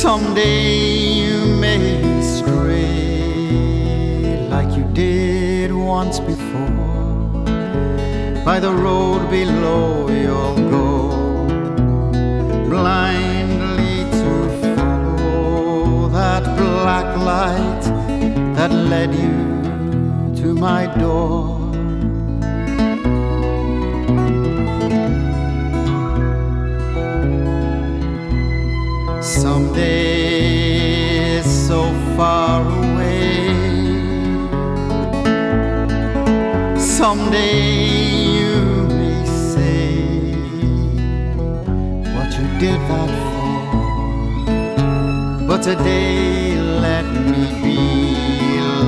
Someday you may stray like you did once before. By the road below you'll go, blindly to follow that black light that led you to my door. Someday so far away, someday you may say what you did that for. But today let me be,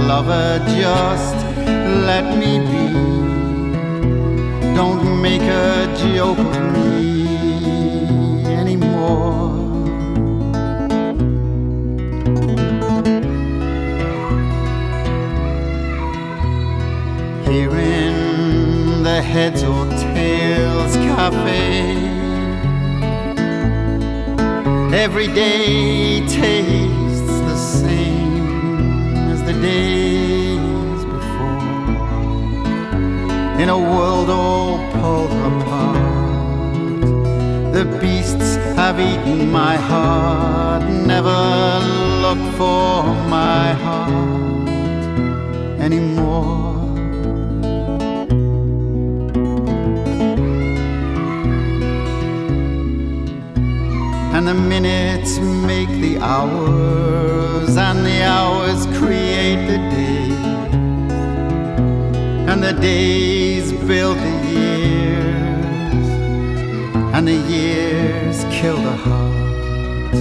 lover, just let me be. Don't make a joke of me anymore. Here in the Heads or Tails Cafe, every day tastes the same as the days before. In a world all pulled apart, the beasts have eaten my heart. Never look for my heart anymore. And the minutes make the hours, and the hours create the days, and the days build the years, and the years kill the heart.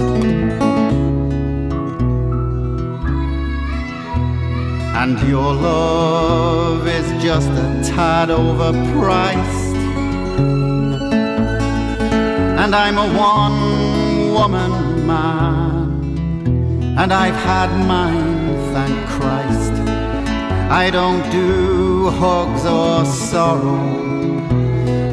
And your love is just a tad overpriced, and I'm a one-woman man, and I've had mine, thank Christ. I don't do hugs or sorrow.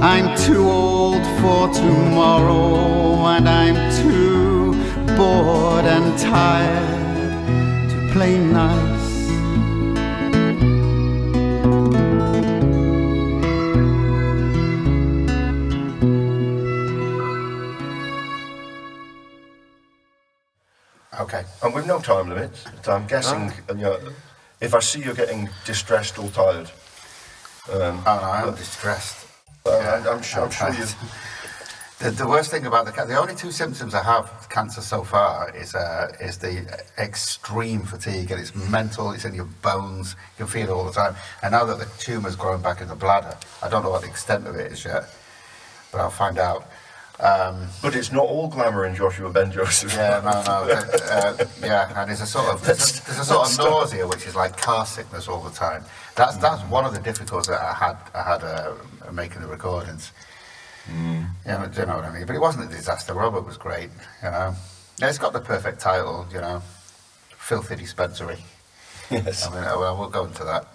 I'm too old for tomorrow, and I'm too bored and tired to play nice. Okay, and with no time limit, I'm guessing, you know, if I see you're getting distressed or tired. Oh no, I'm distressed. I'm sure you... The worst thing about the only two symptoms I have of cancer so far is the extreme fatigue, and it's mental, it's in your bones, you can feel it all the time. And now that the tumour's growing back in the bladder, I don't know what the extent of it is yet, but I'll find out. But it's not all glamour in Joshua Ben Joseph. Yeah, no. Yeah, and there's a sort of nausea, which is like car sickness all the time. That's one of the difficulties that I had making the recordings. Yeah, do you know what I mean? But it wasn't a disaster. Robert was great, you know. Yeah, it's got the perfect title, you know, Filthy Dispensary. Yes. I mean, I will go into that.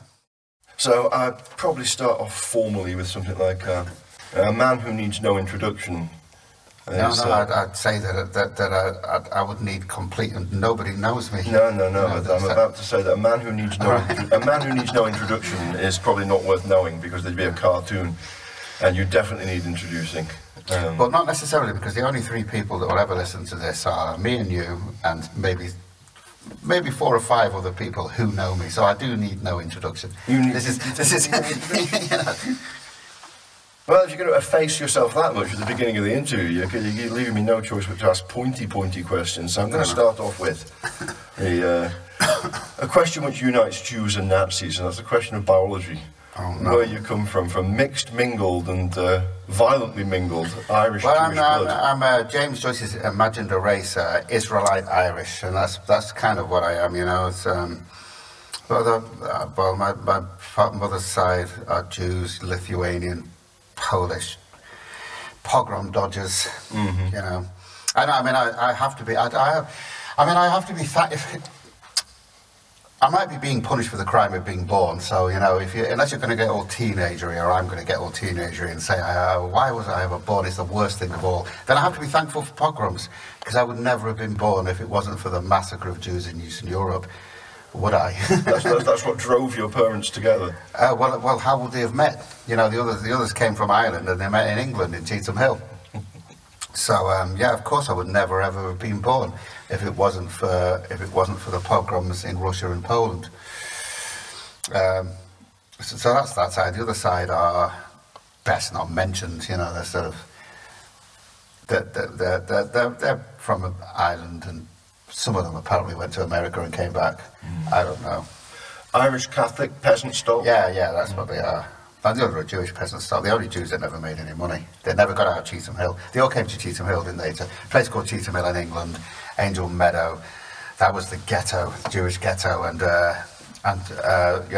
So I'd probably start off formally with something like A Man Who Needs No Introduction. I'd say that I would need complete, and nobody knows me. No. I'm about to say that A Man Who Needs No A Man Who Needs No Introduction is probably not worth knowing, because there'd be a cartoon, and you definitely need introducing. Well, not necessarily, because the only three people that will ever listen to this are me and you, and maybe 4 or 5 other people who know me. So I do need no introduction. This is. You know. Well, if you're going to efface yourself that much at the beginning of the interview, you're leaving me no choice but to ask pointy questions. So I'm going to start off with a question which unites Jews and Nazis, and that's the question of biology. Oh, no. Where you come from mixed, mingled, and violently mingled Irish Well, Jewish blood. I'm James Joyce's imagined a race, Israelite Irish, and that's kind of what I am, you know. It's, my mother's side are Jews, Lithuanian, Polish, pogrom dodgers, you know. And I mean, I have to be. I have to be. I might be being punished for the crime of being born, so, you know, unless you're going to get all teenagery, or I'm going to get all teenagery and say, why was I ever born? It's the worst thing of all. Then I have to be thankful for pogroms, because I would never have been born if it wasn't for the massacre of Jews in Eastern Europe, would I? that's what drove your parents together. Well, how would they have met? You know, the others came from Ireland, and they met in England, in Cheetham Hill. So yeah, of course I would never ever have been born if it wasn't for the pogroms in Russia and Poland. So that's that side. The other side are best not mentioned. You know, they're sort of they're from Ireland, and some of them apparently went to America and came back. I don't know. Irish Catholic peasant stock. Yeah, that's what they are. And the other are Jewish peasant stock. The only Jews that never made any money. They never got out of Cheetham Hill. They all came to Cheetham Hill, didn't they? It's a place called Cheetham Hill in England, Angel Meadow. That was the ghetto, the Jewish ghetto. And you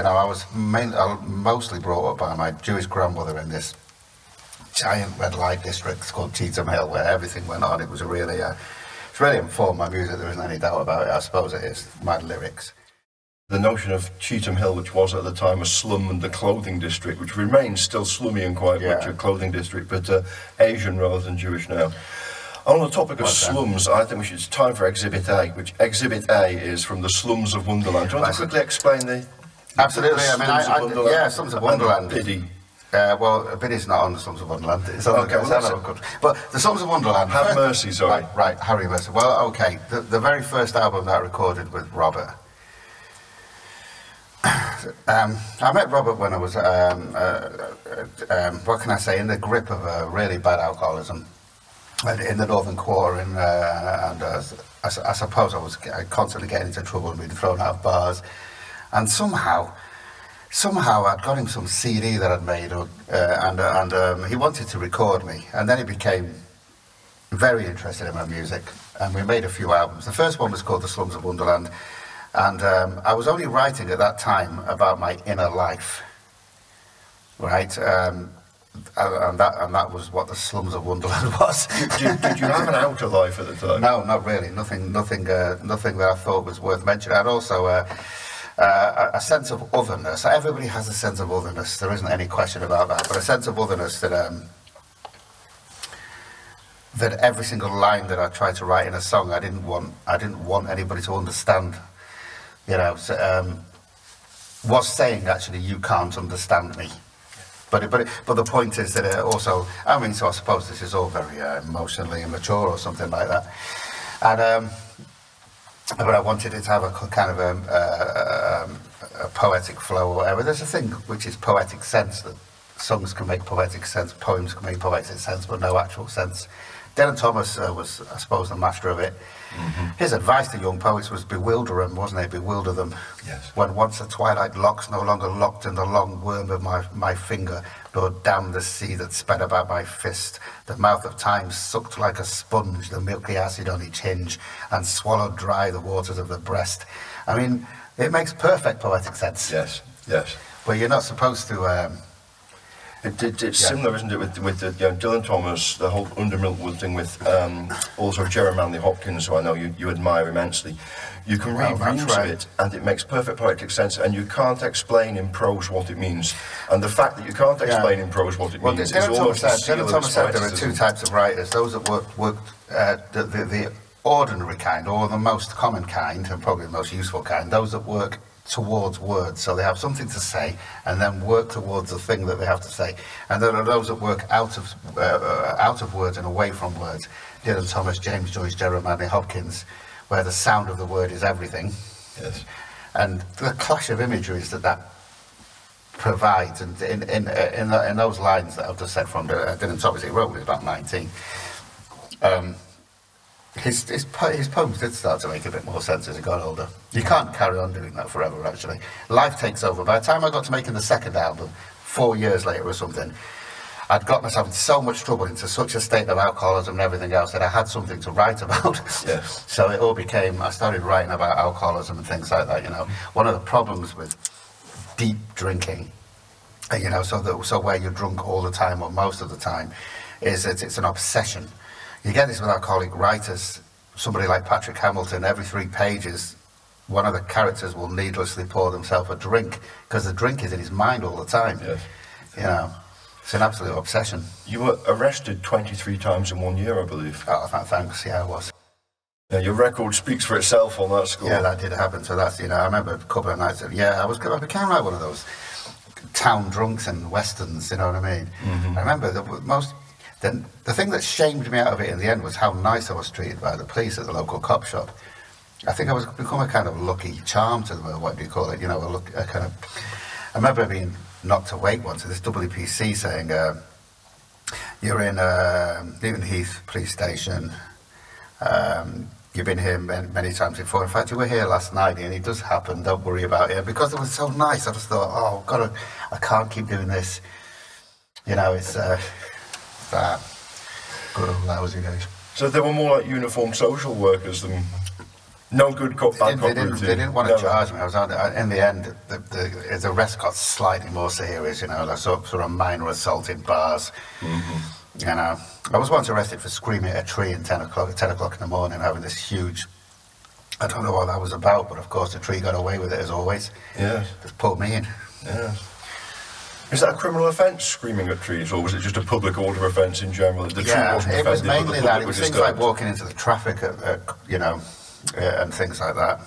know, I was mostly brought up by my Jewish grandmother in this giant red light district called Cheetham Hill, where everything went on. It was it's really informed my music. There isn't any doubt about it. I suppose it is. My lyrics. The notion of Cheetham Hill, which was at the time a slum and the clothing district, which remains still slummy and quite much a clothing district, but Asian rather than Jewish now. On the topic of slums, I think it's time for Exhibit A, which Exhibit A is from the slums of Wonderland. Do you want to quickly explain the Absolutely. The Slums of Wonderland. Biddy. Well, Biddy's not on the Slums of Wonderland. It's on but the Slums of Wonderland. Have Mercy, sorry. Right, Harry Mercy. Well, okay. The very first album that I recorded with Robert. I met Robert when I was, what can I say, in the grip of a really bad alcoholism in the Northern Quarter, and I suppose I was constantly getting into trouble and being thrown out of bars, and somehow I'd got him some CD that I'd made, and he wanted to record me, and then he became very interested in my music, and we made a few albums. The first one was called The Slums of Wonderland. And I was only writing at that time about my inner life, right? And that was what the Slums of Wonderland was. Did you have an outer life at the time? No, not really. Nothing that I thought was worth mentioning. I had also a sense of otherness. Everybody has a sense of otherness. There isn't any question about that. But a sense of otherness that every single line that I tried to write in a song, I didn't want anybody to understand. You know, was saying actually you can't understand me, but the point is that also, I mean, so I suppose this is all very emotionally immature or something like that, and but I wanted it to have a kind of a poetic flow or whatever. There's a thing which is poetic sense, that songs can make poetic sense, poems can make poetic sense, but no actual sense. Dylan Thomas was, I suppose, the master of it. His advice to young poets was bewilder them, wasn't it? Bewilder them. Yes. When once the twilight locks no longer locked in the long worm of my finger, nor damn the sea that sped about my fist. The mouth of time sucked like a sponge the milky acid on each hinge, and swallowed dry the waters of the breast. I mean, it makes perfect poetic sense. Yes. But you're not supposed to... It's similar, isn't it, with the, Dylan Thomas, the whole Under Milkwood thing, with also Jerry Manley Hopkins, who I know you admire immensely. You can read reams of it, and it makes perfect poetic sense, and you can't explain in prose what it means. And the fact that you can't explain in prose what it means is almost a seal of Dylan Thomas said there are two types of writers: those that work the ordinary kind, or the most common kind, and probably the most useful kind. Those that work towards words, so they have something to say and then work towards the thing that they have to say, and there are those that work out of words and away from words. Dylan Thomas, James Joyce, Jerry Manley Hopkins, where the sound of the word is everything. Yes. And the clash of imageries that provides, and in those lines that I've just said from Dylan Thomas, he wrote when he was about 19. His poems did start to make a bit more sense as he got older. You can't carry on doing that forever, actually. Life takes over. By the time I got to making the second album, 4 years later or something, I'd got myself in so much trouble, into such a state of alcoholism and everything else, that I had something to write about. Yes. So it all became, I started writing about alcoholism and things like that, you know. One of the problems with deep drinking, you know, so where you're drunk all the time or most of the time, is that it's an obsession. You get this with alcoholic writers. Somebody like Patrick Hamilton, every 3 pages, one of the characters will needlessly pour themselves a drink because the drink is in his mind all the time. Yes. You know, it's an absolute obsession. You were arrested 23 times in 1 year, I believe. Oh, thanks. Yeah, I was. Yeah, your record speaks for itself on that score. Yeah, that did happen. So that's, you know, I remember a couple of nights. I became like one of those town drunks in westerns. You know what I mean? I remember the thing that shamed me out of it in the end was how nice I was treated by the police at the local cop shop. I think I was become a kind of lucky charm to them, or what do you call it? You know, a kind of. I remember being knocked awake once at this WPC saying, "You're in Newton Heath Police Station. You've been here many times before. In fact, you were here last night, and it does happen. Don't worry about it." Because it was so nice, I just thought, "Oh, I can't keep doing this." You know, it's that good old lousy days. So they were more like uniformed social workers than no good cop, bad cop. They didn't want to charge me. I was in the end. The arrest got slightly more serious. You know, like sort of minor assault in bars. You know, I was once arrested for screaming at a tree at 10 o'clock in the morning, having this huge. I don't know what that was about, but of course the tree got away with it as always. Yeah. Just pulled me in. Yeah. Is that a criminal offence, screaming at trees, or was it just a public order offence in general? The tree wasn't it was offended, but mainly the that. public It was was things like disturbed. walking into the traffic, you know, and things like that.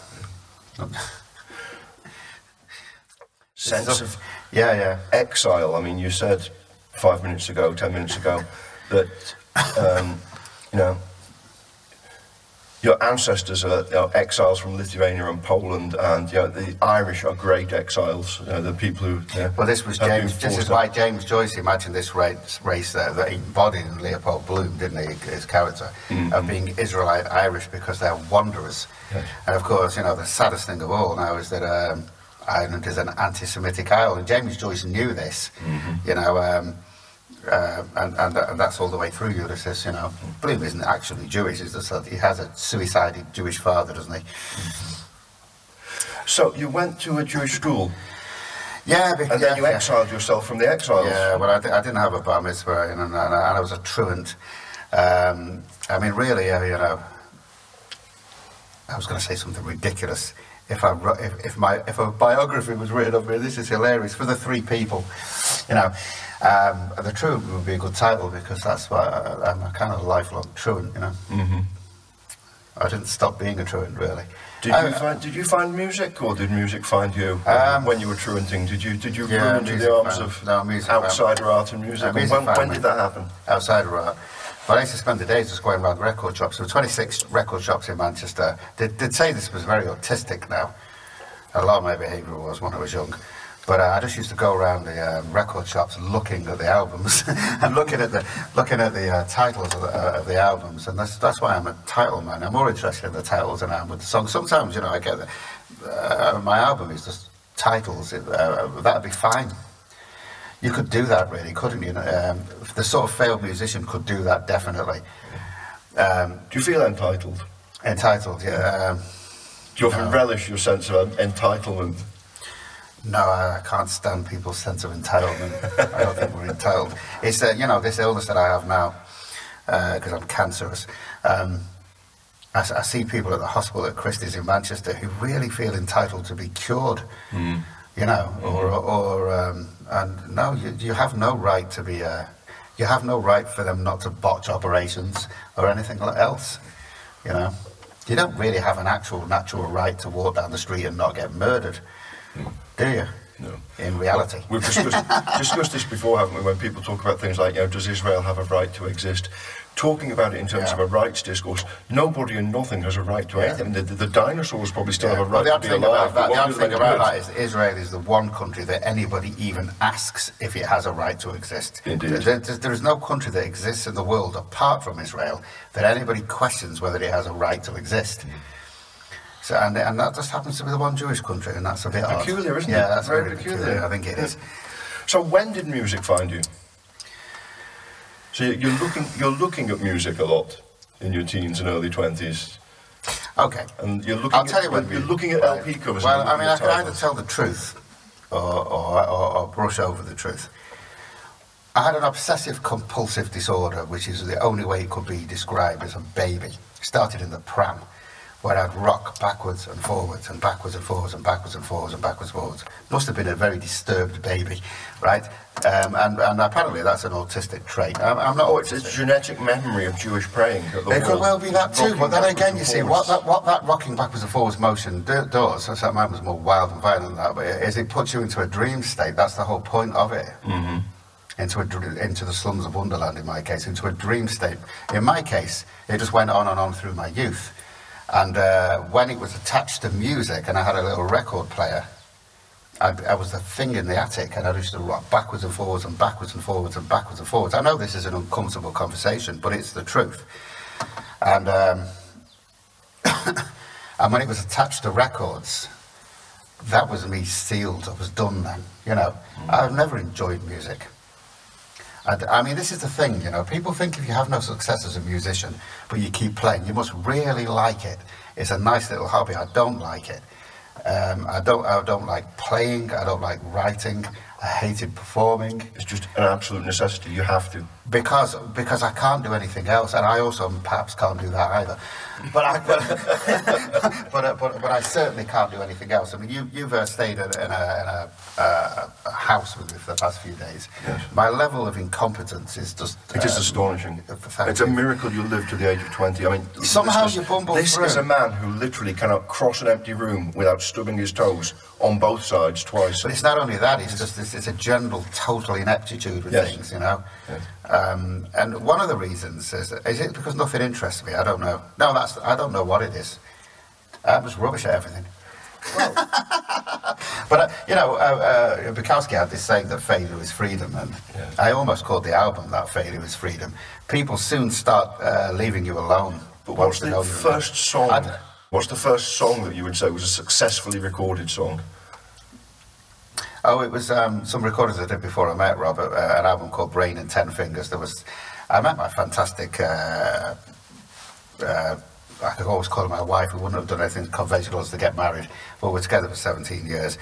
Sense of Yeah. exile. I mean, you said 5 minutes ago, 10 minutes ago, that you know, your ancestors are exiles from Lithuania and Poland, and the Irish are great exiles. The people who Well, this was have been James. This is forced why James Joyce imagined this race there that he embodied in Leopold Bloom, didn't he? His character of being Israelite Irish because they're wanderers. Yes. And of course, you know, the saddest thing of all now is that Ireland is an anti-Semitic isle, and James Joyce knew this. You know, and that's all the way through Ulysses. You know, Bloom isn't actually Jewish; it's just that he has a suicided Jewish father, doesn't he? So you went to a Jewish school, Yeah, and then you exiled yourself from the exiles. Yeah, well, I didn't have a bar mitzvah, and I was a truant. I mean, really, you know, I was going to say something ridiculous. If a biography was written of me, this is hilarious for the three people, you know. The truant would be a good title because that's why I'm a kind of lifelong truant, you know. I didn't stop being a truant, really. Did you find music, or did music find you when you were truanting? Did you run into the arms of outsider art and music? When did that happen? Outsider art. But I used to spend the days just going around record shops. There were 26 record shops in Manchester. They'd say this was very autistic now. A lot of my behaviour was when I was young. But I just used to go around the record shops looking at the albums and looking at the titles of the albums. And that's why I'm a title man. I'm more interested in the titles than I am with the songs. Sometimes, you know, I get my album is just titles. That'd be fine. You could do that, really, couldn't you? The sort of failed musician could do that, definitely. Do you feel entitled? Entitled, yeah. Do you often relish your sense of entitlement? No, I can't stand people's sense of entitlement. I don't think we're entitled. It's, you know, this illness that I have now, because I'm cancerous. I see people at the hospital at Christie's in Manchester who really feel entitled to be cured. You know, and no, you have no right to be. You have no right for them not to botch operations or anything else. You know, you don't really have an actual natural right to walk down the street and not get murdered, do you? No. In reality, We've discussed this before, haven't we? When people talk about things like, does Israel have a right to exist? Talking about it in terms of a rights discourse, nobody and nothing has a right to anything. The dinosaurs probably still have a right to be alive. The other thing about that is Israel is the one country that anybody even asks if it has a right to exist. Indeed. There is no country that exists in the world apart from Israel that anybody questions whether it has a right to exist. So, and that just happens to be the one Jewish country, and that's a bit peculiar, odd. isn't it? Yeah, that's Very very peculiar. peculiar. I think it is. So when did music find you? So you're looking at music a lot in your teens and early 20s. Okay. And you're looking. I'll tell you when you're looking at LP covers. Well, and I mean, I looking can at either titles. tell the truth or brush over the truth. I had an obsessive-compulsive disorder, which is the only way it could be described as a baby. It started in the pram where I'd rock backwards and forwards and backwards and forwards and backwards and forwards and backwards and forwards. Must have been a very disturbed baby, right? And apparently that's an autistic trait. I'm not autistic. It's genetic memory of Jewish praying. It could well be that too, but then again, you see, what that rocking backwards and forwards motion does, so mine was more wild and violent than that, but is it puts you into a dream state. That's the whole point of it. Mm-hmm. Into the slums of Wonderland, in my case, into a dream state. In my case, it just went on and on through my youth. And when it was attached to music and I had a little record player, I was the thing in the attic, and I used to rock backwards and forwards and backwards and forwards and backwards and forwards. I know this is an uncomfortable conversation, but it's the truth. And and when it was attached to records, that was me sealed. I was done then, you know. I've never enjoyed music. I mean, this is the thing, you know, people think if you have no success as a musician, but you keep playing, you must really like it. It's a nice little hobby. I don't like it. I don't like playing. I don't like writing. I hated performing. It's just an absolute necessity. You have to. Because I can't do anything else, and I also perhaps can't do that either. But I certainly can't do anything else. I mean, you've stayed in a house with me for the past few days. Yes. My level of incompetence is just... It is astonishing. It's a miracle you lived to the age of 20. I mean, somehow you bumble through. This is a man who literally cannot cross an empty room without stubbing his toes on both sides twice. But it's not only that, it's a general total ineptitude with things, you know. Yes. And one of the reasons is it because nothing interests me? I don't know. No, I don't know what it is. I'm just rubbish at everything. Well, but you know, Bukowski had this saying that failure is freedom, and I almost called the album that. Failure is freedom. People soon start leaving you alone. But what's the first song? What's the first song that you would say was a successfully recorded song? Oh, it was some recordings I did before I met Rob, an album called Brain and 10 Fingers. I met my fantastic, I could always call her my wife. We wouldn't have done anything conventional as to get married, but we're together for 17 years.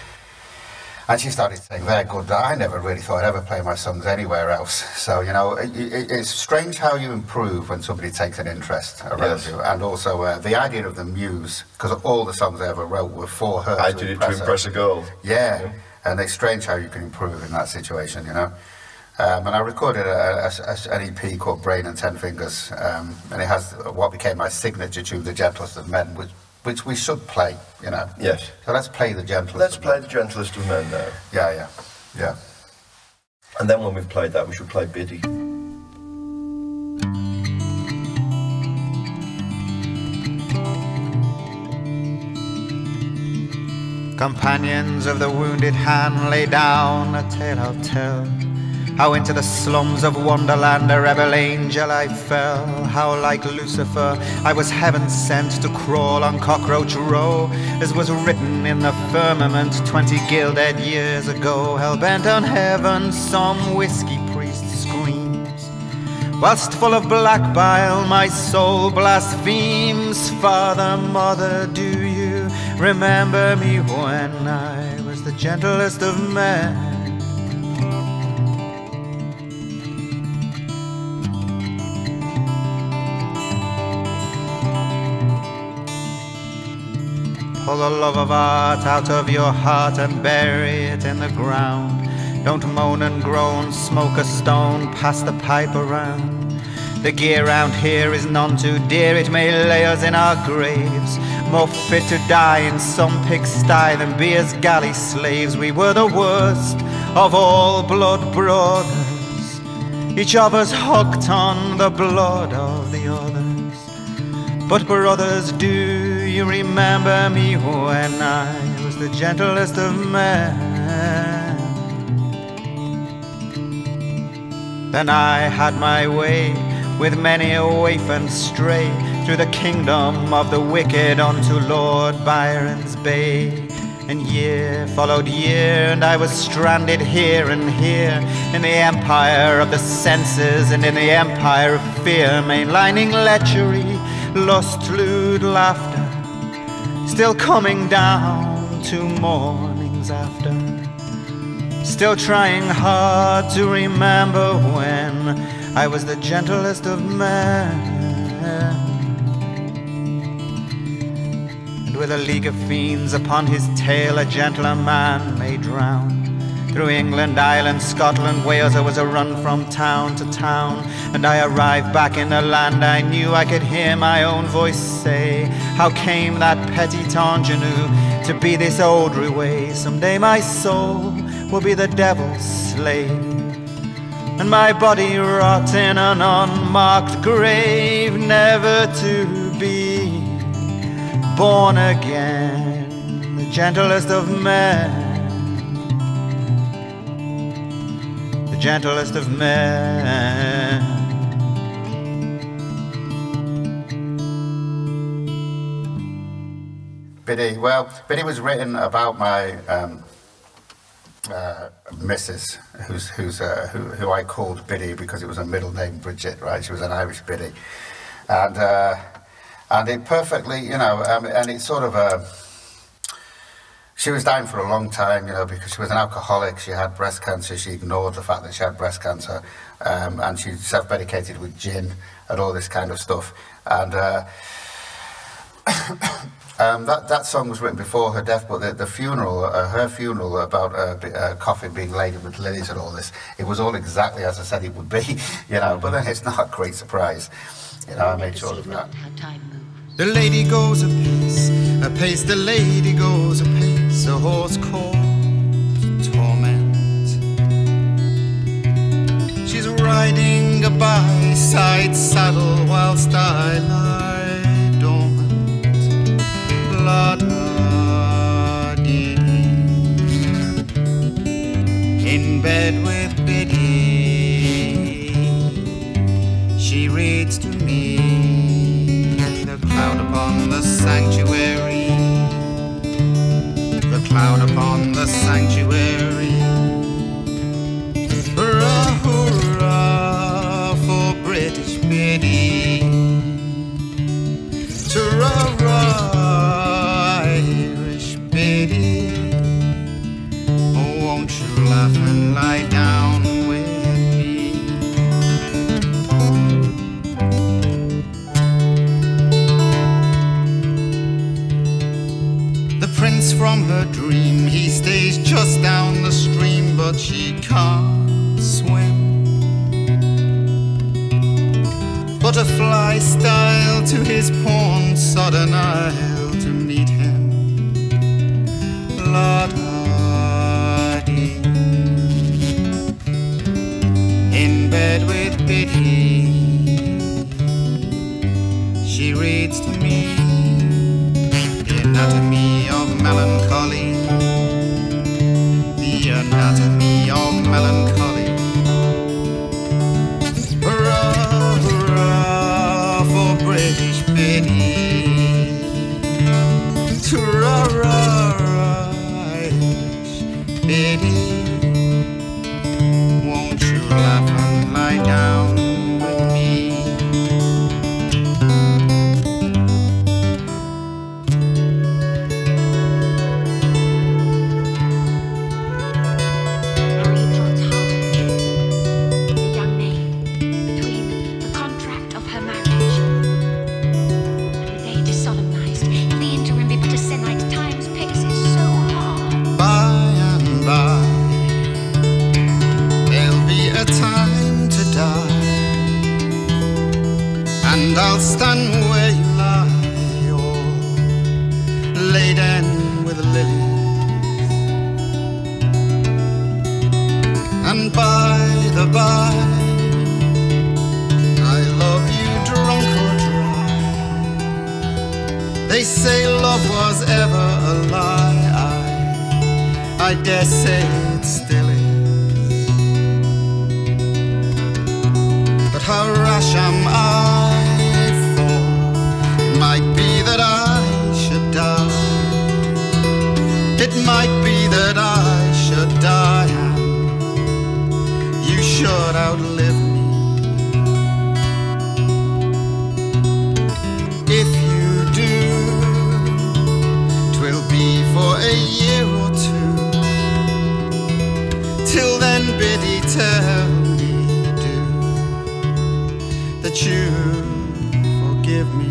And she started saying, "They're good." I never really thought I'd ever play my songs anywhere else. So, you know, it's strange how you improve when somebody takes an interest around you. And also the idea of the muse, because all the songs I ever wrote were for her. I did it to impress a girl. Yeah. And it's strange how you can improve in that situation, you know. And I recorded an EP called Brain and 10 Fingers, and it has what became my signature tune, The Gentlest of Men, which we should play, you know. Yes. So let's play The Gentlest Let's of play Men. The Gentlest of Men now. Yeah. And then when we've played that, we should play Biddy. Companions of the wounded hand, lay down a tale I'll tell. How into the slums of Wonderland a rebel angel I fell. How like Lucifer I was heaven sent to crawl on Cockroach Row, as was written in the firmament 20 gilded years ago. Hell-bent on heaven some whiskey priest screams, whilst full of black bile my soul blasphemes. Father, mother, do you remember me when I was the gentlest of men? Pull the love of art out of your heart and bury it in the ground. Don't moan and groan, smoke a stone, pass the pipe around. The gear round here is none too dear, it may lay us in our graves, more fit to die in some pigsty than be as galley slaves. We were the worst of all blood brothers, each of us hooked on the blood of the others. But brothers, do you remember me when I was the gentlest of men? Then I had my way with many a waif and stray, through the kingdom of the wicked unto Lord Byron's Bay. And year followed year, and I was stranded here and here, in the empire of the senses and in the empire of fear, mainlining lechery, lust, lewd laughter, still coming down to mornings after, still trying hard to remember when I was the gentlest of men. with a league of fiends upon his tail, a gentler man may drown. Through England, Ireland, Scotland, Wales, I was a run from town to town, and I arrived back in the land I knew. I could hear my own voice say, how came that petty ingenue to be this old way? Someday my soul will be the devil's slave, and my body rot in an unmarked grave, never to be born again. The gentlest of men, the gentlest of men. Biddy, well, Biddy was written about my missus, who I called Biddy because it was a middle name, Bridget, right? She was an Irish Biddy, and it perfectly, you know, and it's sort of she was dying for a long time, you know, because she was an alcoholic. She had breast cancer. She ignored the fact that she had breast cancer, and she self-medicated with gin and all this kind of stuff. And that song was written before her death, but the funeral, her funeral, about a coffin being laden with lilies and all this, it was all exactly as I said it would be, you know. But then it's not a great surprise, you know. I made sure of that. The lady goes a pace, the lady goes a pace, a horse called Torment. She's riding a by-side saddle whilst I lie dormant. La-da-dee. In bed with Biddy, she reads to me the cloud upon the sanctuary, the cloud upon the sanctuary. Hurrah, hurrah for British Biddy, ta-ra-ra, Irish Biddy. Oh, won't you laugh and lie down with me? The prince from her dream, he stays just down the stream, but she can't swim. Butterfly style to his pawn sodden isle to meet him. La-da-dee. In bed with Biddy, she reads to me the anatomy of melancholy, the anatomy of melancholy. Hurrah, hurrah for British Biddy, ta-ra-ra, Irish Biddy. Won't you laugh and lie down with me? Marie trots hard, the young maid, between the contract of her marriage and the date is solemnized. In the interim, be but a sin like time's pace is so hard. By and by, there'll be a time to die, and I'll stand where you lie, all laden with lilies. And by the by, I love you drunk or dry. They say love was ever a lie. I dare say it still is. But how rash am I, for it might be that I should die. It might be that I should die, and you should outlive me. If you do, 'twill be for a year or two. Till then, Biddy, tell me, do that you forgive me.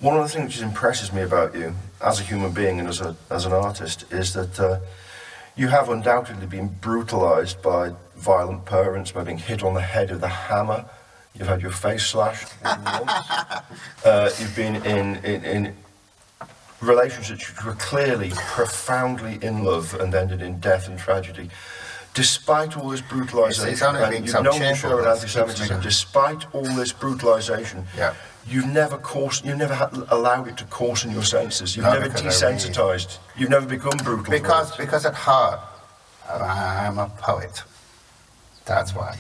One of the things that impresses me about you as a human being and as an artist is that you have undoubtedly been brutalized by violent parents, by being hit on the head with a hammer. You've had your face slashed once. You've been in relationships which were clearly profoundly in love and ended in death and tragedy. Despite all this brutalization, and you've known your share of anti-Semitism, despite all this brutalization, you've never allowed it to coarsen your senses. You've never desensitized. You've never become brutal. Because at heart, I'm a poet. That's why.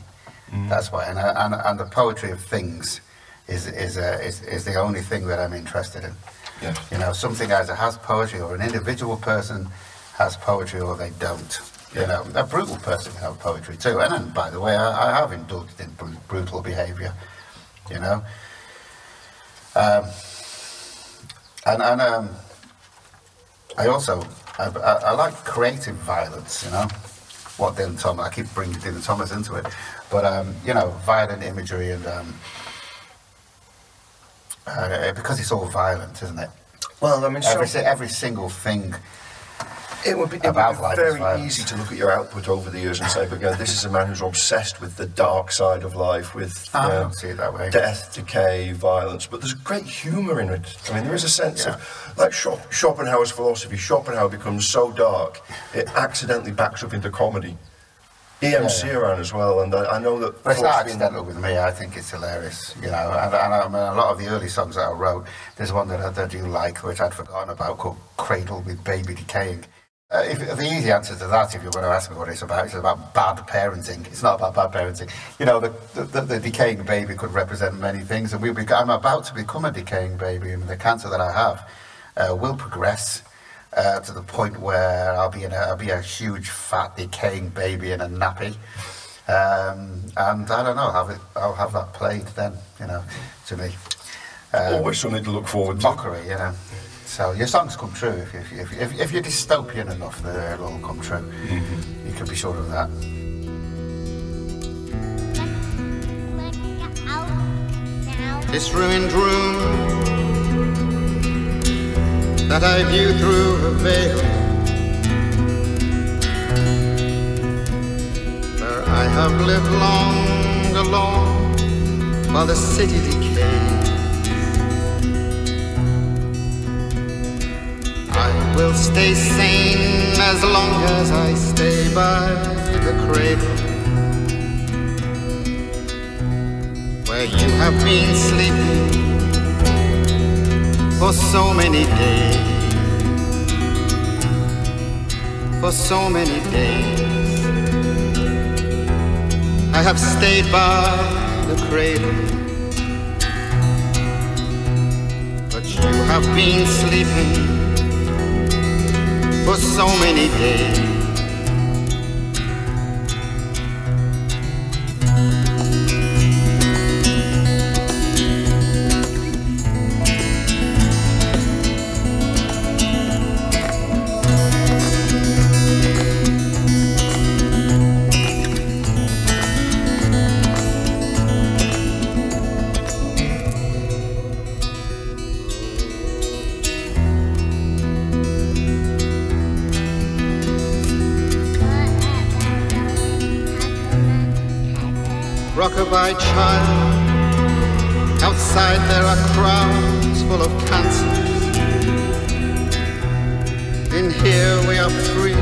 That's why. And the poetry of things is the only thing that I'm interested in. Yes. You know, something either has poetry, or an individual person has poetry, or they don't. You know, a brutal person can have poetry too. And then, by the way, I have indulged in brutal behaviour. You know. I also I like creative violence. You know, what Dylan Thomas. I keep bringing Dylan Thomas into it, but you know, violent imagery and. Because it's all violent, isn't it? Well, I mean, every single thing. It would be very easy to look at your output over the years and say, but this is a man who's obsessed with the dark side of life, with I don't see it that way. Death, decay, violence. But there's great humour in it. I mean, there is a sense of, like Schopenhauer's philosophy. Schopenhauer becomes so dark, it accidentally backs up into comedy. E.M. Ceran as well, and I know that... But it's not accidental with me. I think it's hilarious, you know, and I mean, a lot of the early songs that I wrote, there's one that I do like, which I'd forgotten about, called Cradle with Baby Decaying. The easy answer to that, if you're going to ask me what it's about bad parenting. It's not about bad parenting. You know, the decaying baby could represent many things, and I'm about to become a decaying baby, and the cancer that I have will progress to the point where I'll be a huge, fat, decaying baby in a nappy, and I don't know. I'll have that played then, you know, to me. Always something to look forward to. Mockery, you know. So your songs come true if you're dystopian enough. They'll all come true. You can be sure of that. This ruined room that I view through a veil, where I have lived long alone while the city decays. I will stay sane as long as I stay by the cradle where you have been sleeping for so many days. For so many days I have stayed by the cradle, but you have been sleeping for so many days. Rockabye child, outside there are crowds full of cancers. In here we are free,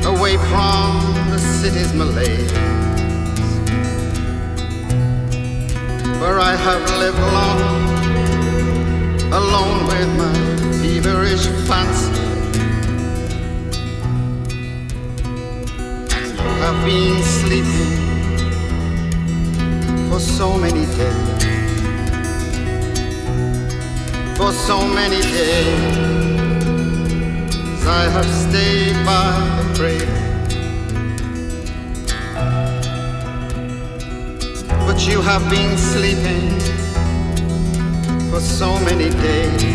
away from the city's malaise, where I have lived long, alone with my feverish fancy. And you have been sleeping for so many days, for so many days I have stayed by the cradle, but you have been sleeping for so many days.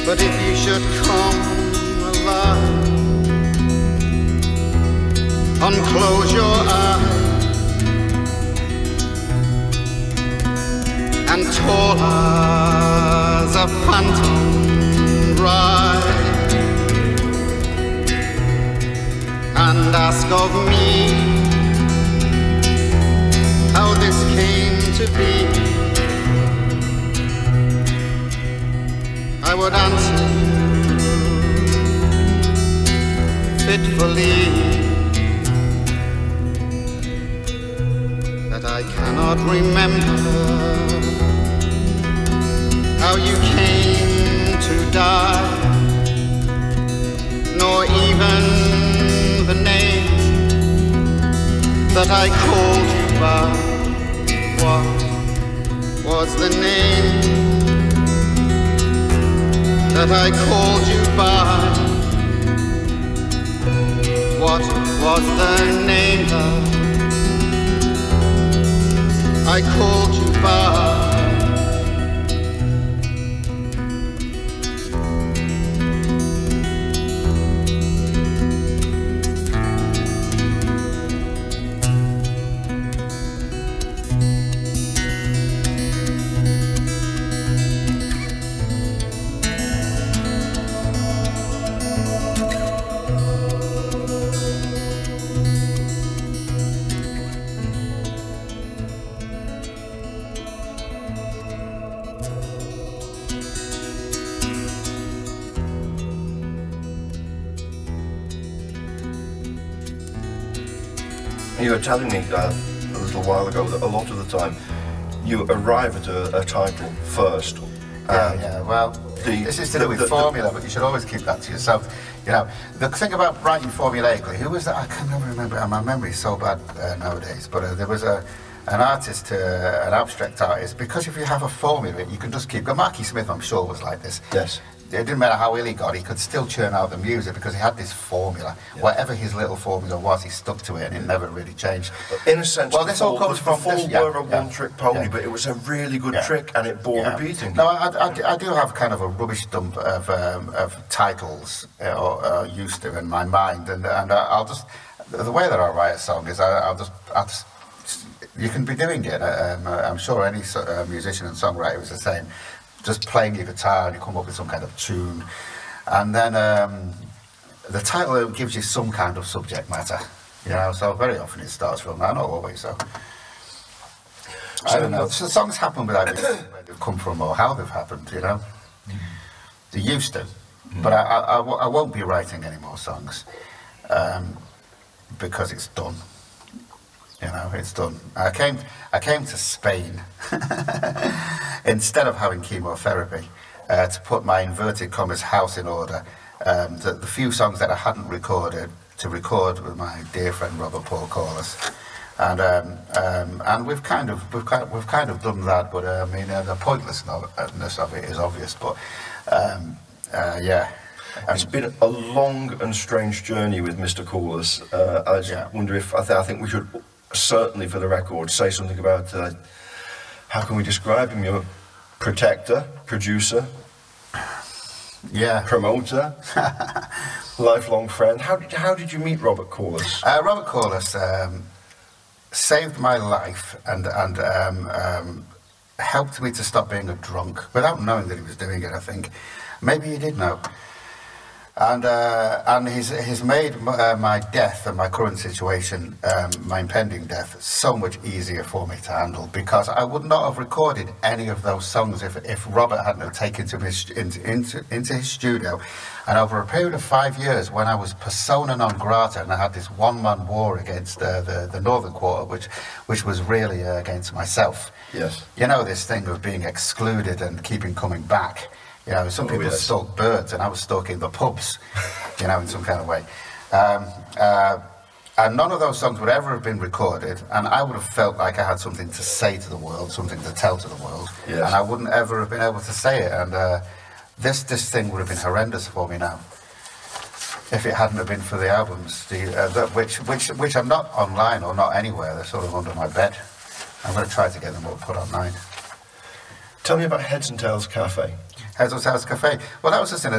But if you should come alive, unclose your eyes, and tall as a phantom rise, and ask of me how this came to be, I would answer fitfully that I cannot remember how you came to die, nor even the name that I called you by. What was the name that I called you by? What was the name that I called you by? You were telling me a little while ago that a lot of the time you arrive at a title first. Yeah, well, this is to do with formula, but you should always keep that to yourself. You know, the thing about writing formulaically, who was that? I can't remember. My memory is so bad nowadays, but there was an artist, an abstract artist, because if you have a formula, you can just keep going. Marky Smith, I'm sure, was like this. Yes. It didn't matter how ill he got, he could still churn out the music because he had this formula. Yeah. Whatever his little formula was, he stuck to it and it never really changed. In a sense, well, this all comes from this. Were a one-trick pony, but it was a really good trick and it bore the beating. No, I do have kind of a rubbish dump of titles used to in my mind, and I'll just, the way that I write a song is I'll just you can be doing it. I'm sure any musician and songwriter is the same. Just playing your guitar and you come up with some kind of tune, and then the title gives you some kind of subject matter, you know, so very often it starts from that, not always, so I don't know. So songs happen without where they've come from or how they've happened, you know. They used to, but I won't be writing any more songs because it's done. You know, it's done. I came to Spain instead of having chemotherapy to put my inverted commas house in order. The few songs that I hadn't recorded to record with my dear friend Robert Paul Corliss, and we've kind of done that. But I mean, the pointlessness of it is obvious. But yeah. It's been a long and strange journey with Mr. Corliss. I just wonder if I think we should certainly, for the record, say something about how can we describe him? Your protector, producer, promoter, lifelong friend. How did you meet Robert Corliss? Robert Corliss saved my life and helped me to stop being a drunk without knowing that he was doing it. I think maybe he did know. And he's made my death and my current situation, my impending death, so much easier for me to handle, because I would not have recorded any of those songs if Robert hadn't have taken to into his studio. And over a period of 5 years, when I was persona non grata and I had this one-man war against the Northern Quarter, which was really against myself. Yes. You know, this thing of being excluded and keeping coming back. You know, some people stalk birds, and I was stalking the pubs, you know, in some kind of way. And none of those songs would ever have been recorded, and I would have felt like I had something to say to the world, something to tell to the world, and I wouldn't ever have been able to say it. And this thing would have been horrendous for me now, if it hadn't have been for the albums, which are not online or not anywhere. They're sort of under my bed. I'm going to try to get them all put online. Tell me about Heads and Tails Cafe. Hazel's House Cafe. Well, that was just an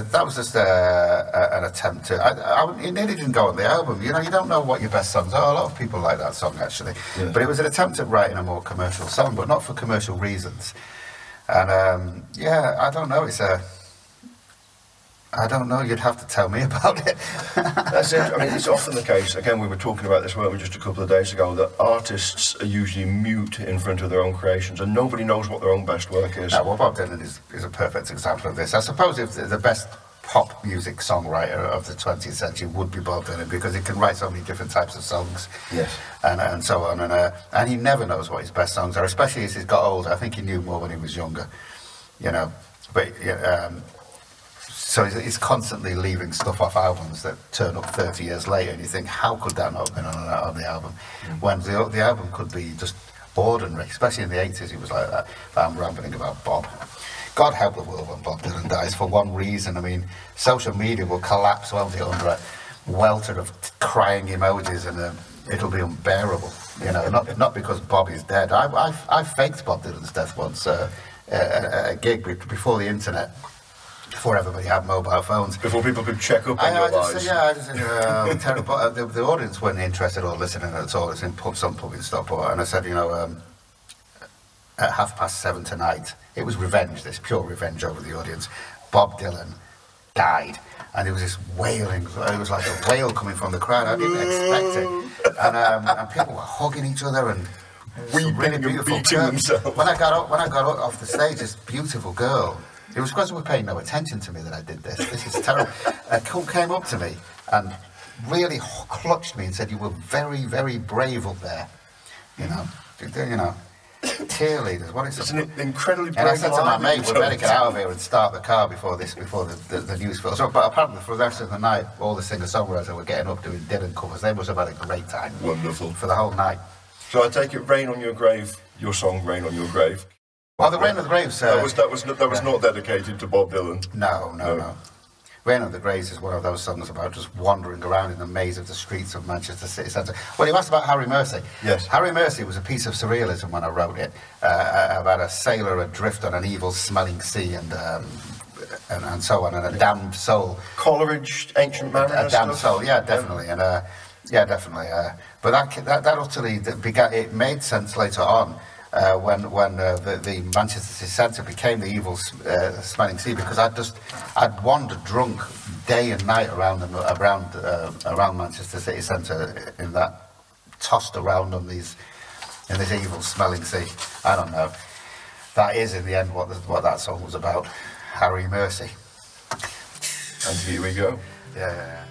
attempt to. It nearly didn't go on the album. You know, you don't know what your best songs are. A lot of people like that song actually, but it was an attempt at writing a more commercial song, but not for commercial reasons. And yeah, I don't know. I don't know, you'd have to tell me about it. That's it. I mean, it's often the case, again, we were talking about this, weren't we, just a couple of days ago, that artists are usually mute in front of their own creations and nobody knows what their own best work is. Yeah, well, Bob Dylan is a perfect example of this. I suppose if the best pop music songwriter of the 20th century would be Bob Dylan, because he can write so many different types of songs. Yes. And so on. And he never knows what his best songs are, especially as he's got older. I think he knew more when he was younger, you know. But so he's constantly leaving stuff off albums that turn up 30 years later, and you think, how could that not have been on the album? When the album could be just ordinary, especially in the 80s, he was like that. I'm rambling about Bob. God help the world when Bob Dylan dies, for one reason. I mean, social media will collapse, won't it, under a welter of crying emojis, and it'll be unbearable. You know, not because Bob is dead. I faked Bob Dylan's death once, a gig before the internet. Before everybody had mobile phones. Before people could check up on your lives. Yeah, I just said, terrible. The audience weren't interested or listening at all. It's in some pub in Stockport. And I said, you know, at 7:30 tonight, it was revenge, this pure revenge over the audience. Bob Dylan died. And there was this wailing. It was like a wail coming from the crowd. I didn't expect it. And people were hugging each other and weeping really and beautiful beating themselves. When I got up off the stage, this beautiful girl, it was because they were paying no attention to me that I did this. This is terrible. Came up to me and really clutched me and said, "You were very, very brave up there." You know, tear leaders. What is it? It's an incredibly brave. And I said to my mate, "We better get out of here and start the car before the news fills up." But apparently, for the rest of the night, all the singer-songwriters were getting up doing Dylan covers. They must have had a great time. Wonderful. For the whole night. So I take it, "Rain on Your Grave," your song, "Rain on Your Grave." Well, the Rain of the Graves. That was not dedicated to Bob Dylan. No. Rain of the Graves is one of those songs about just wandering around in the maze of the streets of Manchester city centre. Well, you asked about Harry Mercy. Yes. Harry Mercy was a piece of surrealism when I wrote it, about a sailor adrift on an evil-smelling sea and so on, and a damned soul. Coleridge, Ancient Mariner A damned stuff? soul, yeah, definitely. And definitely. But that utterly began. It made sense later on. When the Manchester City Centre became the evil smelling sea, because I'd wandered drunk day and night around Manchester City Centre in that, tossed around in this evil smelling sea. I don't know. That is in the end what that song was about. Harry Mercy. And here we go. Yeah.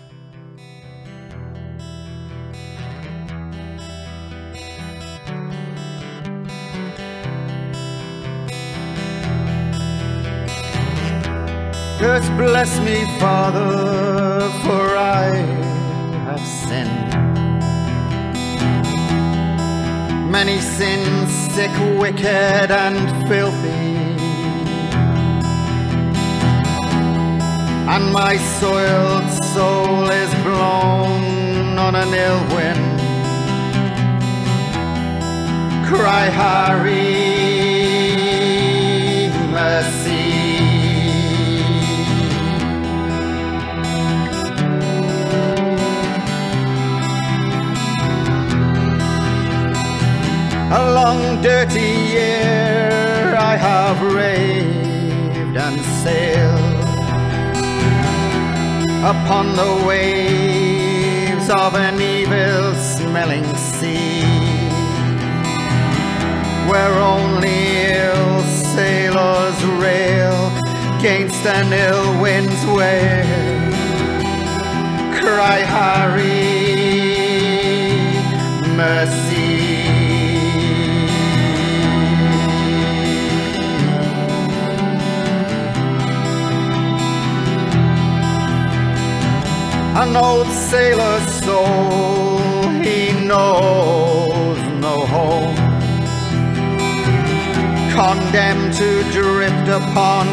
Just bless me, Father, for I have sinned. Many sins, sick, wicked, and filthy. And my soiled soul is blown on an ill wind. Cry, Harry, mercy. A long dirty year I have raved and sailed upon the waves of an evil smelling sea, where only ill sailors rail against an ill wind's wail. Cry, Harry, mercy. An old sailor's soul, he knows no home, condemned to drift upon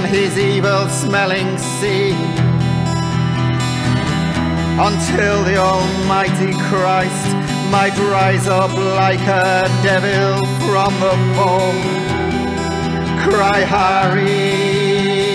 his evil-smelling sea, until the Almighty Christ might rise up like a devil from the foam. Cry, Harry,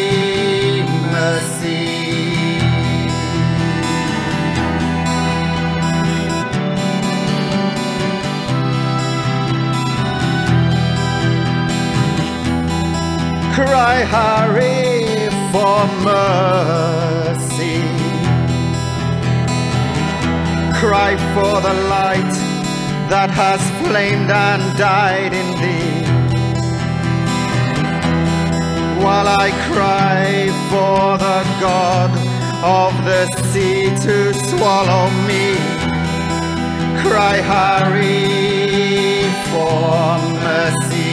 cry Harry for mercy. Cry for the light that has flamed and died in thee, while I cry for the God of the sea to swallow me. Cry Harry for mercy.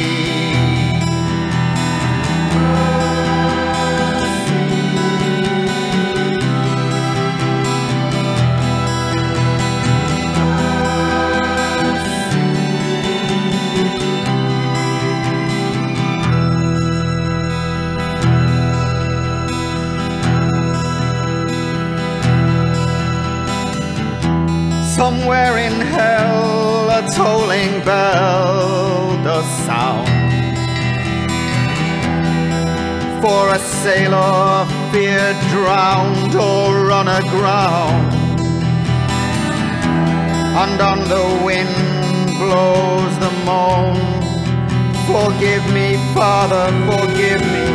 Somewhere in hell a tolling bell does sound for a sailor feared drowned or run aground, and on the wind blows the moan. Forgive me, Father, forgive me.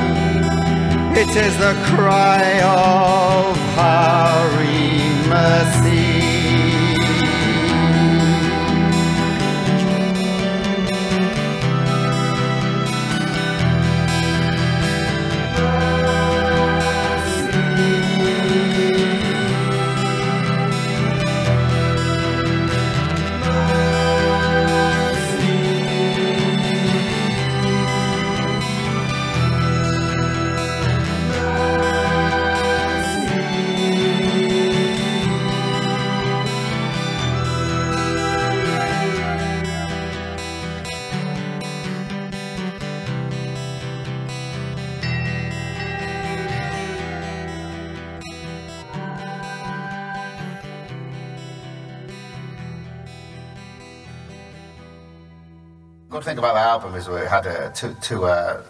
It is the cry of Harry mercy. Good thing about the album is we had two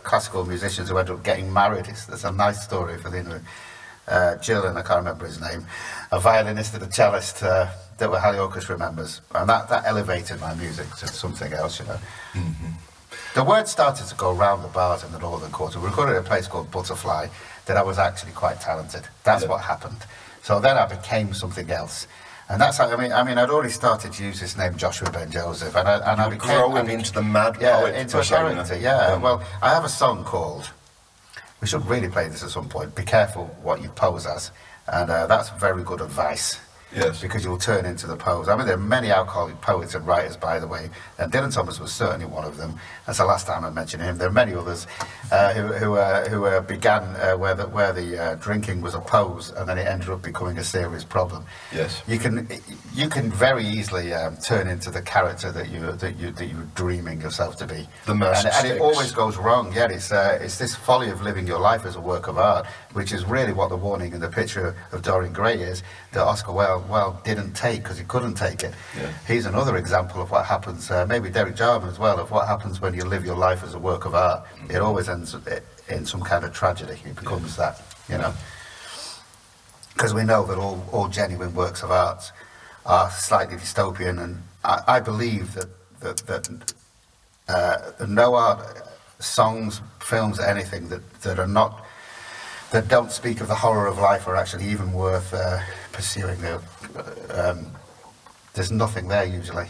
classical musicians who ended up getting married. There's a nice story for the end of it. Jill, and I can't remember his name, a violinist and a cellist that were Halley Orchestra members, and that elevated my music to something else, you know. The word started to go round the bars in the Northern Quarter. We recorded at a place called Butterfly that I was actually quite talented. That's what happened. So then I became something else. And that's how, I mean, I'd already started to use this name, Joshua Ben Joseph, and I became growing into the mad poet. Into a character, yeah. Well, I have a song called, we should really play this at some point, Be Careful What You Pose As, and that's very good advice. Yes. Because you'll turn into the pose. I mean, there are many alcoholic poets and writers, by the way, and Dylan Thomas was certainly one of them. That's the last time I mentioned him. There are many others who began where the drinking was a pose, and then it ended up becoming a serious problem. Yes. You can very easily turn into the character that you're dreaming yourself to be. The mask and it always goes wrong. Yeah, it's this folly of living your life as a work of art, which is really what the warning in the picture of Dorian Gray is, that Oscar Wilde didn't take because he couldn't take it. Yeah. He's another example of what happens, maybe Derek Jarman as well, of what happens when you live your life as a work of art. It always ends in some kind of tragedy. It becomes that, you know. Because we know that all genuine works of art are slightly dystopian, and I believe that no art, songs, films, anything that don't speak of the horror of life are actually even worth pursuing. There's nothing there usually.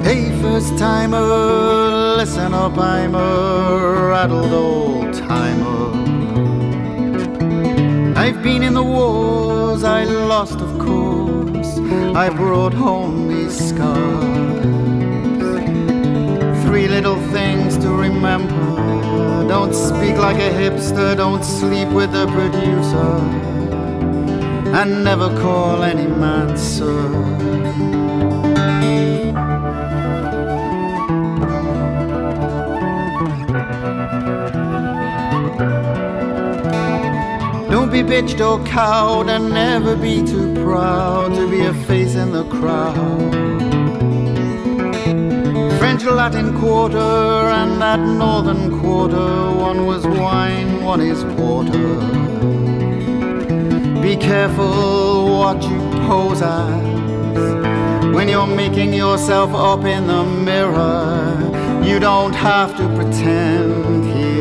Hey, first timer, listen up, I'm a rattled old timer. I've been in the wars, I lost of course, I brought home these scars. 3 little things to remember: don't speak like a hipster, don't sleep with the producer, and never call any man sir. Don't be bitched or cowed, and never be too proud to be a face in the crowd. French Latin Quarter and that Northern Quarter, one was wine, one is water. Be careful what you pose as when you're making yourself up in the mirror. You don't have to pretend here.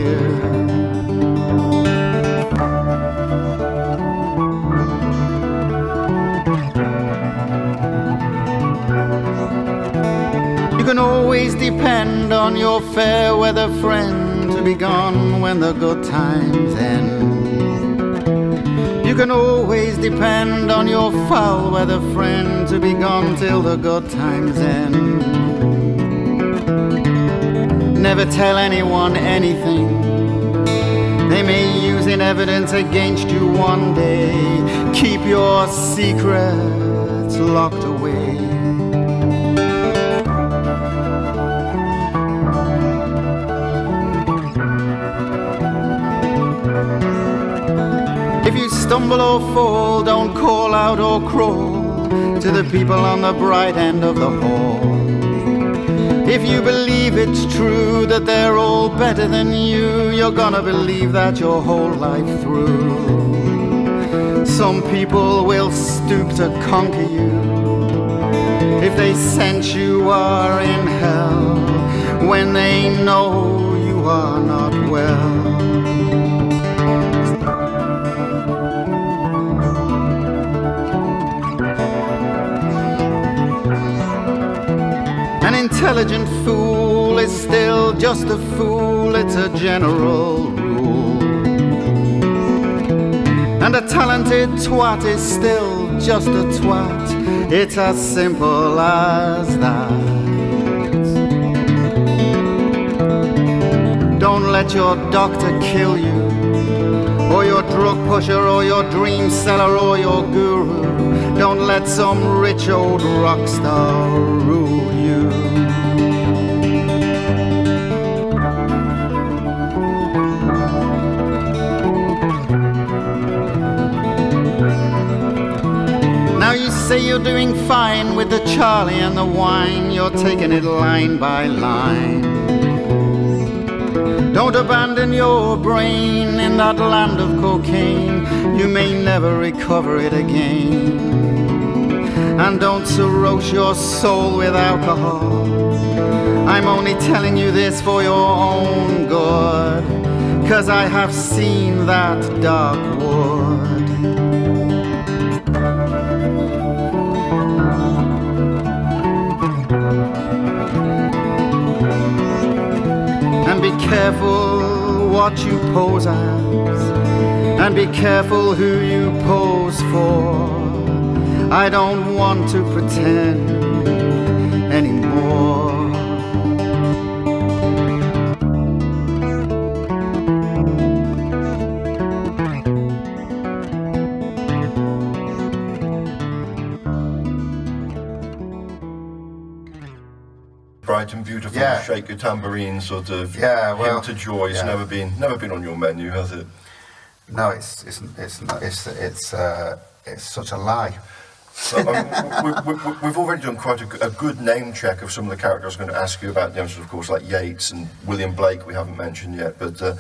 You can always depend on your fair weather friend to be gone when the good times end. You can always depend on your foul weather friend to be gone till the good times end. Never tell anyone anything. They may use in evidence against you one day. Keep your secrets locked away. If you stumble or fall, don't call out or crawl to the people on the bright end of the hall. If you believe it's true that they're all better than you, you're gonna believe that your whole life through. Some people will stoop to conquer you. If they sense you are in hell, when they know you are not well. An intelligent fool is still just a fool, it's a general rule. And a talented twat is still just a twat, it's as simple as that. Don't let your doctor kill you, or your drug pusher, or your dream seller, or your guru. Don't let some rich old rock star rule you. Now you say you're doing fine with the Charlie and the wine, you're taking it line by line. Don't abandon your brain in that land of cocaine, you may never recover it again. And don't cirrhose your soul with alcohol. I'm only telling you this for your own good, 'cause I have seen that dark wood. And be careful what you pose as, and be careful who you pose for. I don't want to pretend anymore. Bright and beautiful, Yeah. shake your tambourine sort of well, hymn to joy. It's yeah. never been on your menu, has it? No, it's not. It's such a lie. So, we've already done quite a good name check of some of the characters I was going to ask you about. Of course, like Yeats and William Blake, we haven't mentioned yet. But the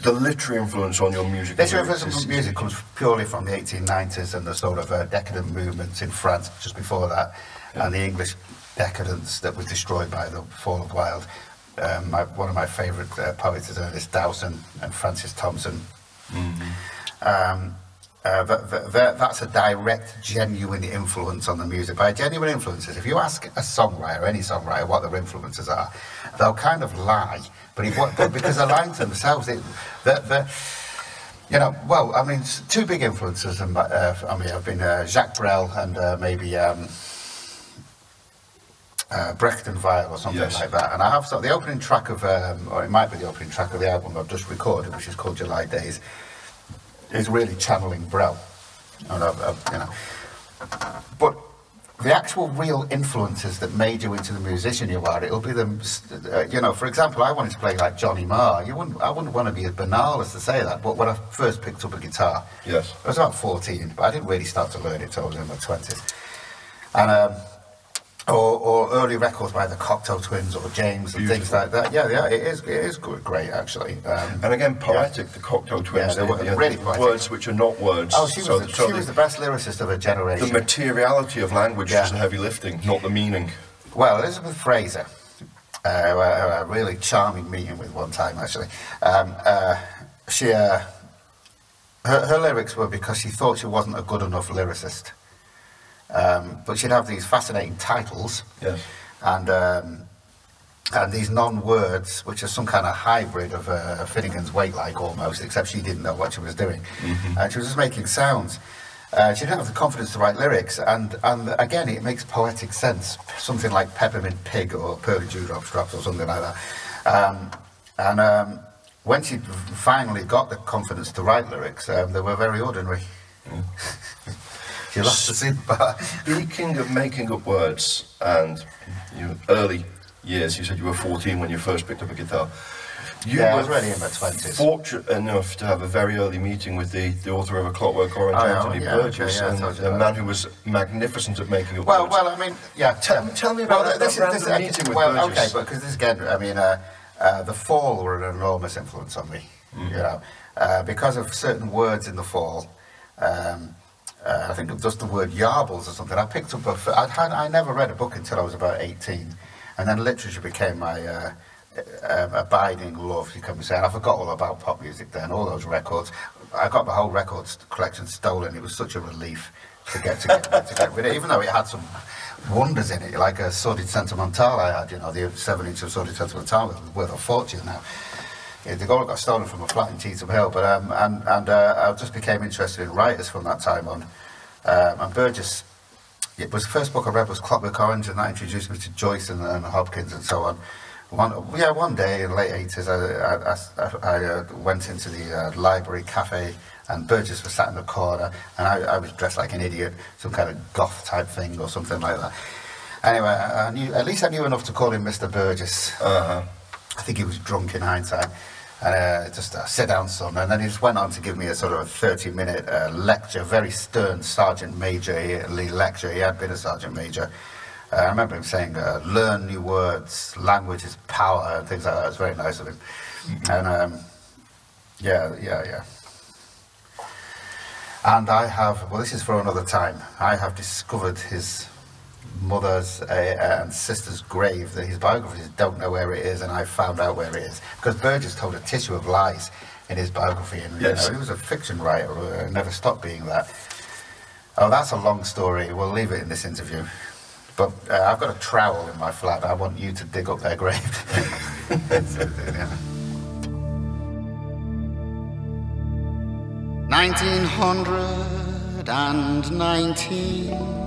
literary influence on your music. Literary influence on music comes purely from the 1890s and the sort of decadent movements in France just before that, and the English decadence that was destroyed by the fall of Wilde. One of my favourite poets is Ernest Dowson and Francis Thompson. That's a direct, genuine influence on the music. By genuine influences, if you ask a songwriter, any songwriter, what their influences are, they'll kind of lie, but because they're lying to themselves. You know, well, I mean, two big influences on me have been Jacques Brel and maybe Brecht and Weill or something like that. And I have the opening track of, or it might be the opening track of the album I've just recorded, which is called July Days, is really channeling Brel. And you know, but the actual real influences that made you into the musician you are, it'll be them. You know, for example, I wanted to play like Johnny Marr. I wouldn't want to be as banal as to say that. But when I first picked up a guitar, I was about 14, but I didn't really start to learn it until I was in my 20s. And or early records by the Cocteau Twins or James and things like that. Yeah, yeah, it is great actually. And again, poetic. The Cocteau Twins. Yeah, they were really poetic. Words which are not words. Oh, she was the best lyricist of her generation. The materiality of language is the heavy lifting, not the meaning. Well, Elizabeth Fraser, a really charming meeting with one time actually. Her lyrics were because she thought she wasn't a good enough lyricist. But she'd have these fascinating titles, and these non-words, which are some kind of hybrid of Finnegan's Wake, like almost, except she didn't know what she was doing, and she was just making sounds. She didn't have the confidence to write lyrics, and again, it makes poetic sense. Something like Peppermint Pig or Pearly Dewdrops Drops or something like that. When she finally got the confidence to write lyrics, they were very ordinary. She lost the scene. Speaking of making up words, and early years, you said you were 14 when you first picked up a guitar. I was really in my 20s. Fortunate enough to have a very early meeting with the author of A Clockwork Orange, Anthony Burgess, and a man who was magnificent at making up words. Well, I mean, Tell me about that random meeting with Burgess. Okay, but because this again, I mean, The Fall were an enormous influence on me, you know, because of certain words in The Fall. I think just the word yarbles or something. I picked up I never read a book until I was about 18, and then literature became my abiding love, you can say. And I forgot all about pop music then, all those records. I got my whole records collection stolen. It was such a relief to get rid of it, even though it had some wonders in it, like a Sordid Sentimental I had, you know, the 7-inch of Sordid Sentimental was worth a fortune now. Yeah, they all got stolen from a flat in Cheetham Hill, but I just became interested in writers from that time on. And Burgess, it was the first book I read was Clockwork Orange, and that introduced me to Joyce and Hopkins and so on. One day in the late 80s, I went into the library cafe, and Burgess was sat in the corner, and I was dressed like an idiot, some kind of goth type thing or something like that. Anyway, at least I knew enough to call him Mr. Burgess. I think he was drunk in hindsight. And just sit down, son. And then he just went on to give me a sort of a 30-minute lecture, very stern Sergeant Major lecture. He had been a Sergeant Major. I remember him saying, learn new words, language is power, and things like that. It was very nice of him. And yeah. And I have, well, this is for another time, I have discovered his mother's and sister's grave. That his biographers don't know where it is, and I found out where it is because Burgess told a tissue of lies in his biography, and you know, he was a fiction writer who never stopped being that. Oh, that's a long story. We'll leave it in this interview. But I've got a trowel in my flat. I want you to dig up their grave. 1919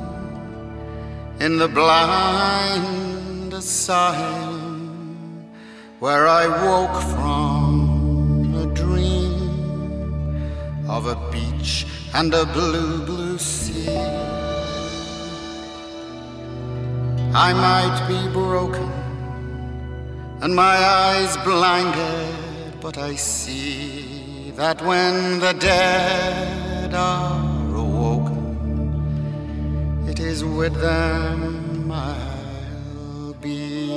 in the blind asylum where I woke from a dream of a beach and a blue, blue sea. I might be broken and my eyes blinded, but I see that when the dead are awoken, it is with them I'll be.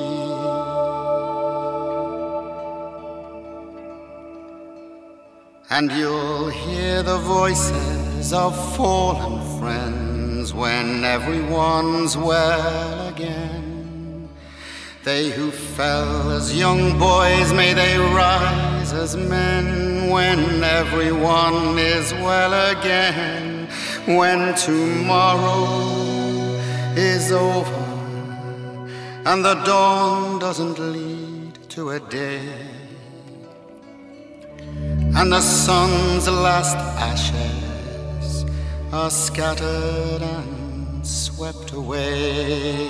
And you'll hear the voices of fallen friends when everyone's well again. They who fell as young boys, may they rise as men when everyone is well again. When tomorrow is over and the dawn doesn't lead to a day, and the sun's last ashes are scattered and swept away.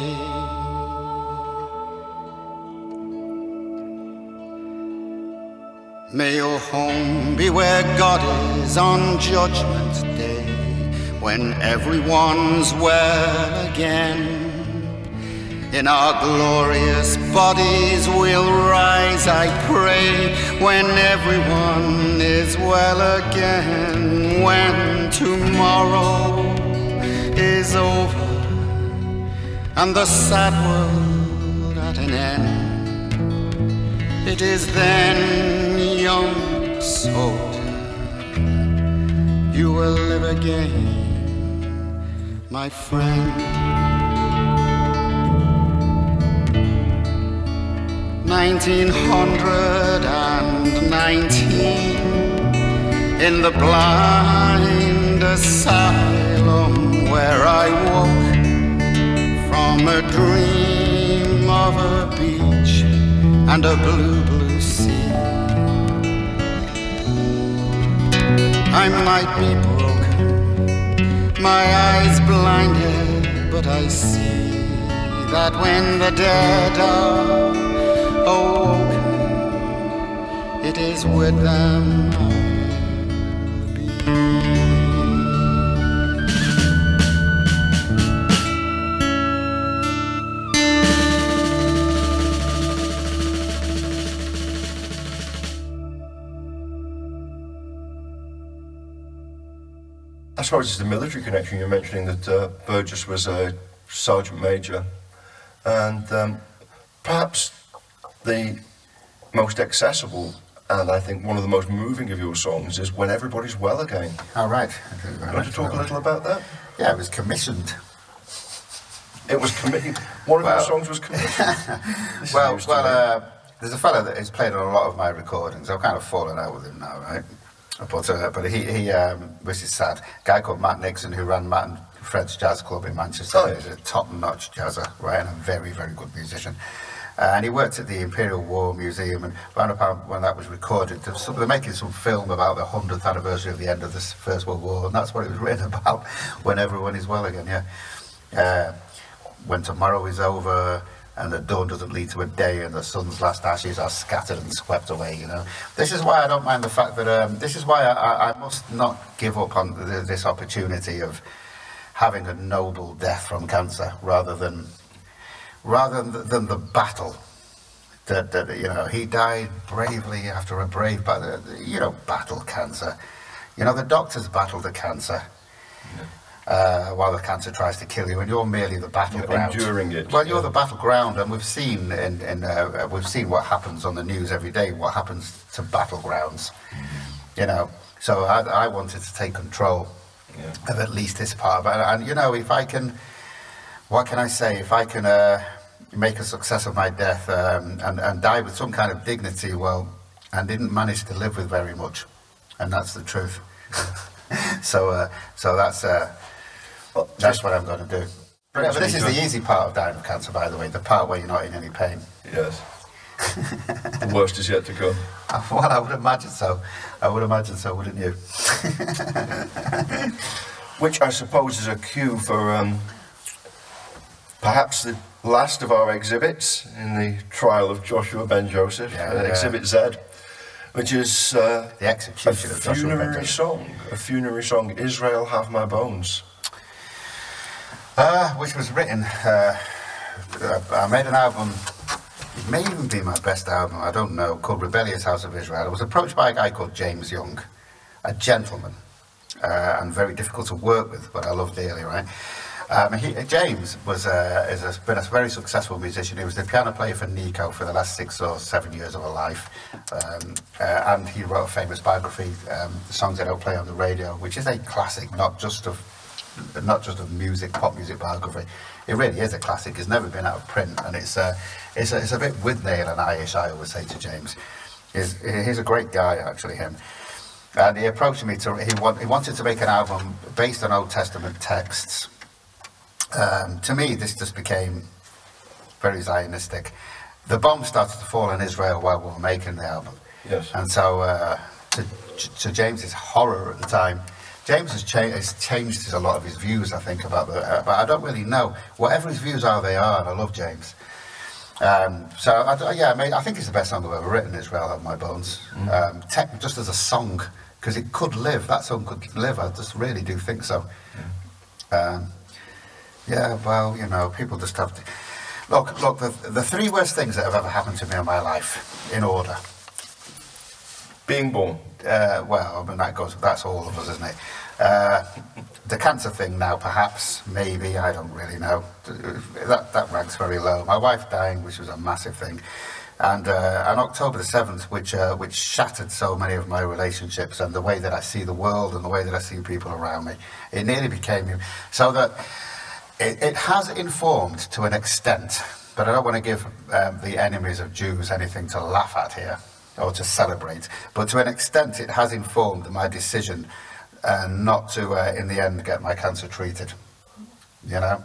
May your home be where God is on Judgment Day, when everyone's well again. In our glorious bodies we'll rise, I pray, when everyone is well again. When tomorrow is over and the sad world at an end. It is then, young soldier, you will live again, my friend. 1919, in the blind asylum where I woke from a dream of a beach and a blue, blue sea. I might be broken, my eyes blinded, but I see that when the dead are awoken, it is with them I'll be. I suppose it's the military connection. You're mentioning that Burgess was a sergeant major, and perhaps the most accessible and I think one of the most moving of your songs is When Everybody's Well Again. Oh, right. You want to talk a little about that? Yeah, it was commissioned. It was commissioned. One of your songs was commissioned. There's a fella that has played on a lot of my recordings. I've kind of fallen out with him now, right? But he which is sad, a guy called Matt Nixon, who ran Matt and Fred's Jazz Club in Manchester. Oh, yeah. He's a top-notch jazzer, right, and a very, very good musician. And he worked at the Imperial War Museum, and round about when that was recorded, they're making some film about the 100th anniversary of the end of the First World War, and that's what it was written about, when everyone is well again, yeah. When tomorrow is over, and the dawn doesn't lead to a day, and the sun's last ashes are scattered and swept away, you know. This is why I don't mind the fact that, this is why I must not give up on this opportunity of having a noble death from cancer, rather than the battle that you know, he died bravely after a brave battle, you know, battle cancer. You know, the doctors battle the cancer while the cancer tries to kill you, and you're merely the battleground. You're enduring it. Well, you're the battleground, and we've seen we've seen what happens on the news every day, what happens to battlegrounds. You know, so I wanted to take control of at least this part, and you know, if I can. What can I say? If I can make a success of my death and die with some kind of dignity, well, I didn't manage to live with very much, and that's the truth. So that's what I'm going to do. Yeah, but this is the easy part of dying of cancer, by the way, the part where you're not in any pain. Yes. The worst is yet to come. Well, I would imagine so. I would imagine so, wouldn't you? Which I suppose is a cue for perhaps the last of our exhibits in the trial of Joshua Ben Joseph, Exhibit Z, which is the execution of Joshua Ben Joseph. A funerary song, Israel Have My Bones. Which was written, I made an album, it may even be my best album, I don't know, called Rebellious House of Israel. I was approached by a guy called James Young, a gentleman, and very difficult to work with, but I love dearly, right? James has been a very successful musician. He was the piano player for Nico for the last 6 or 7 years of her life, and he wrote a famous biography, The Songs They Don't Play on the Radio, which is a classic, not just of music, pop music biography. It really is a classic. It's never been out of print, and it's a bit Withnail and I-ish, I always say to James. He's a great guy, actually, him. And he approached me he wanted to make an album based on Old Testament texts. To me, this just became very Zionistic. The bomb started to fall in Israel while we were making the album. Yes. And so, to James's horror at the time, James has changed a lot of his views, I think, about but I don't really know. Whatever his views are, they are, and I love James. I think it's the best song I've ever written, Israel Have My Bones. Just as a song, because it could live, that song could live, I just really do think so. Yeah, well, you know, people just have to... Look, the 3 worst things that have ever happened to me in my life, in order. Being born. Well, I mean, that's all of us, isn't it? The cancer thing now, perhaps, maybe, I don't really know. That ranks very low. My wife dying, which was a massive thing. And on October the 7th, which shattered so many of my relationships and the way that I see the world and the way that I see people around me, it nearly became so that it has informed to an extent, but I don't want to give the enemies of Jews anything to laugh at here or to celebrate, but to an extent it has informed my decision not to, in the end, get my cancer treated, you know.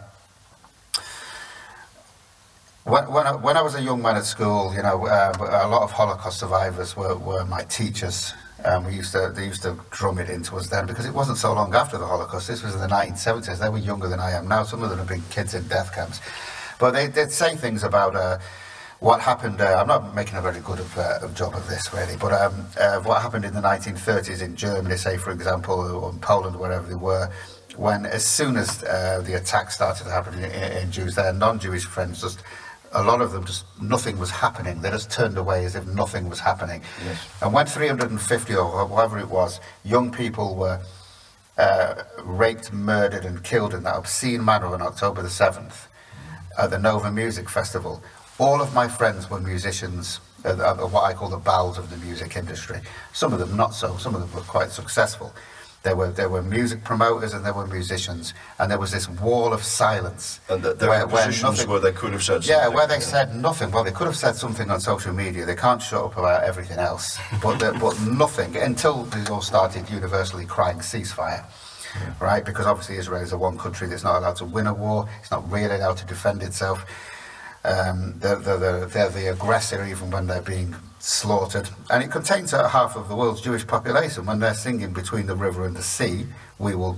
When I was a young man at school, you know, a lot of Holocaust survivors were my teachers. They used to drum it into us then, because it wasn't so long after the Holocaust. This was in the 1970s. They were younger than I am now. Some of them have been kids in death camps. But they'd say things about what happened. I'm not making a very good job of this, really, but what happened in the 1930s in Germany, say, for example, or in Poland, wherever they were, when as soon as the attacks started to happen in Jews, their non-Jewish friends just... A lot of them just, nothing was happening. They just turned away as if nothing was happening. Yes. And when 350 or whatever it was, young people were raped, murdered and killed in that obscene manner on October the 7th at the Nova Music Festival, all of my friends were musicians, what I call the bowels of the music industry. Some of them not so, some of them were quite successful. There were music promoters and there were musicians, and there was this wall of silence. And there were positions where they could have said something. Yeah, where they said nothing. Well, they could have said something on social media. They can't shut up about everything else, but nothing until they all started universally crying ceasefire, right? Because obviously Israel is the one country that's not allowed to win a war. It's not really allowed to defend itself. They're the aggressor even when they're being slaughtered, and it contains half of the world's Jewish population. When they're singing Between the River and the Sea, we will,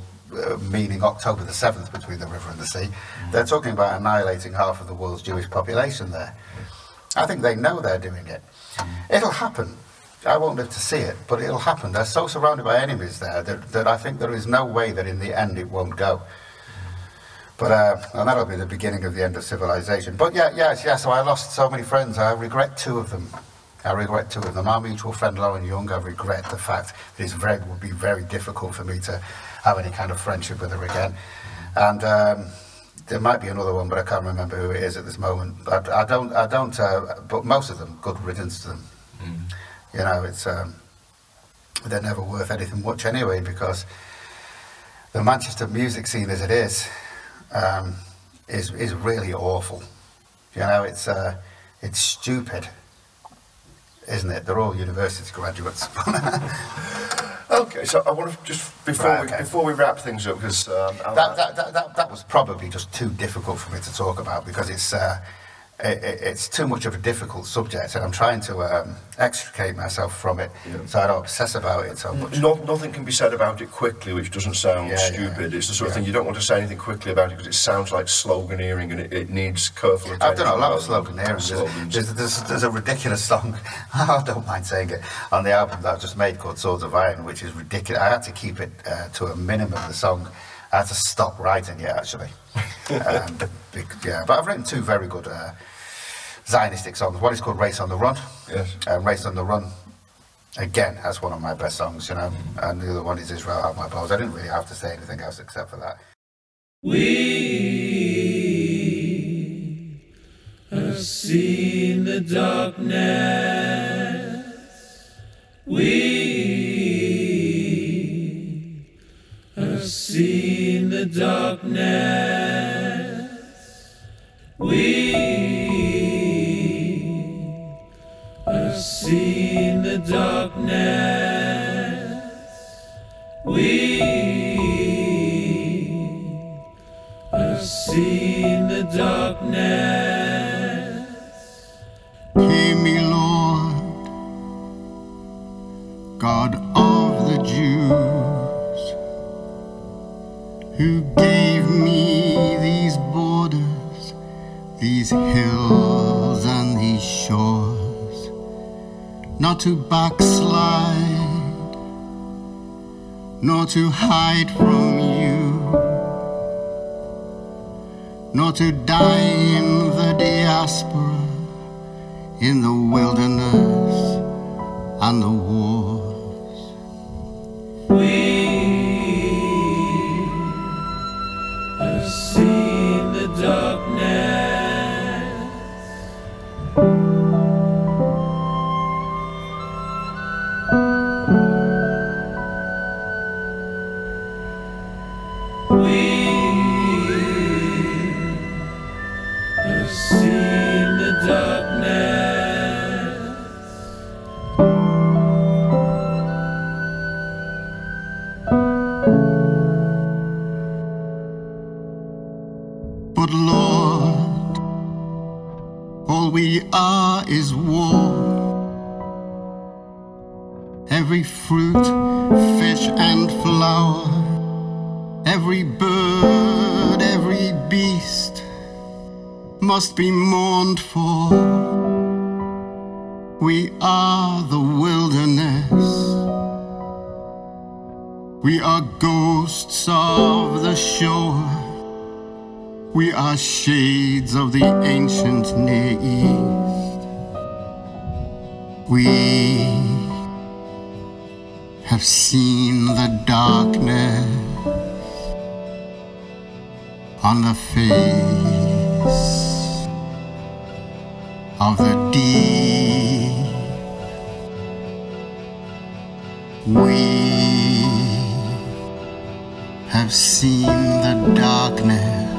meaning October the 7th, Between the River and the Sea, they're talking about annihilating half of the world's Jewish population there. I think they know they're doing it. It'll happen. I won't live to see it, but it'll happen. They're so surrounded by enemies there that I think there is no way that in the end it won't go. But and that'll be the beginning of the end of civilization. But yeah, so I lost so many friends. I regret two of them. Our mutual friend Lauren Young, I regret the fact that it would be very difficult for me to have any kind of friendship with her again. And there might be another one, but I can't remember who it is at this moment. I don't. But most of them, good riddance to them. You know, it's they're never worth anything much anyway, because the Manchester music scene as it is really awful. You know, it's stupid, isn't it? They're all university graduates. Okay, so I want to just before we wrap things up, because that was probably just too difficult for me to talk about, because it's too much of a difficult subject, and I'm trying to extricate myself from it, so I don't obsess about it so much. Nothing can be said about it quickly, which doesn't sound stupid. It's the sort of thing you don't want to say anything quickly about it, because it sounds like sloganeering, and it needs careful attention. I've done a lot of sloganeering. There's a ridiculous song, I don't mind saying it, on the album that I've just made called Swords of Iron, which is ridiculous. I had to keep it to a minimum, the song. I had to stop writing it, actually. But I've written two very good Zionistic songs. One is called Race on the Run. Yes. Race on the Run, again, that's one of my best songs, you know. And the other one is Israel Have My Bows. I didn't really have to say anything else except for that. We have seen the darkness. We have seen the darkness. We have seen the darkness. We have seen the darkness. Hear me, Lord, God of the Jews, who gave me these borders, these hills and these shores, not to backslide, nor to hide from you, nor to die in the diaspora, in the wilderness and the war. are is war. Every fruit, fish and flower, every bird, every beast must be mourned for. We are the wilderness. We are ghosts of the shore. We are shades of the ancient Near East. We have seen the darkness on the face of the deep. We have seen the darkness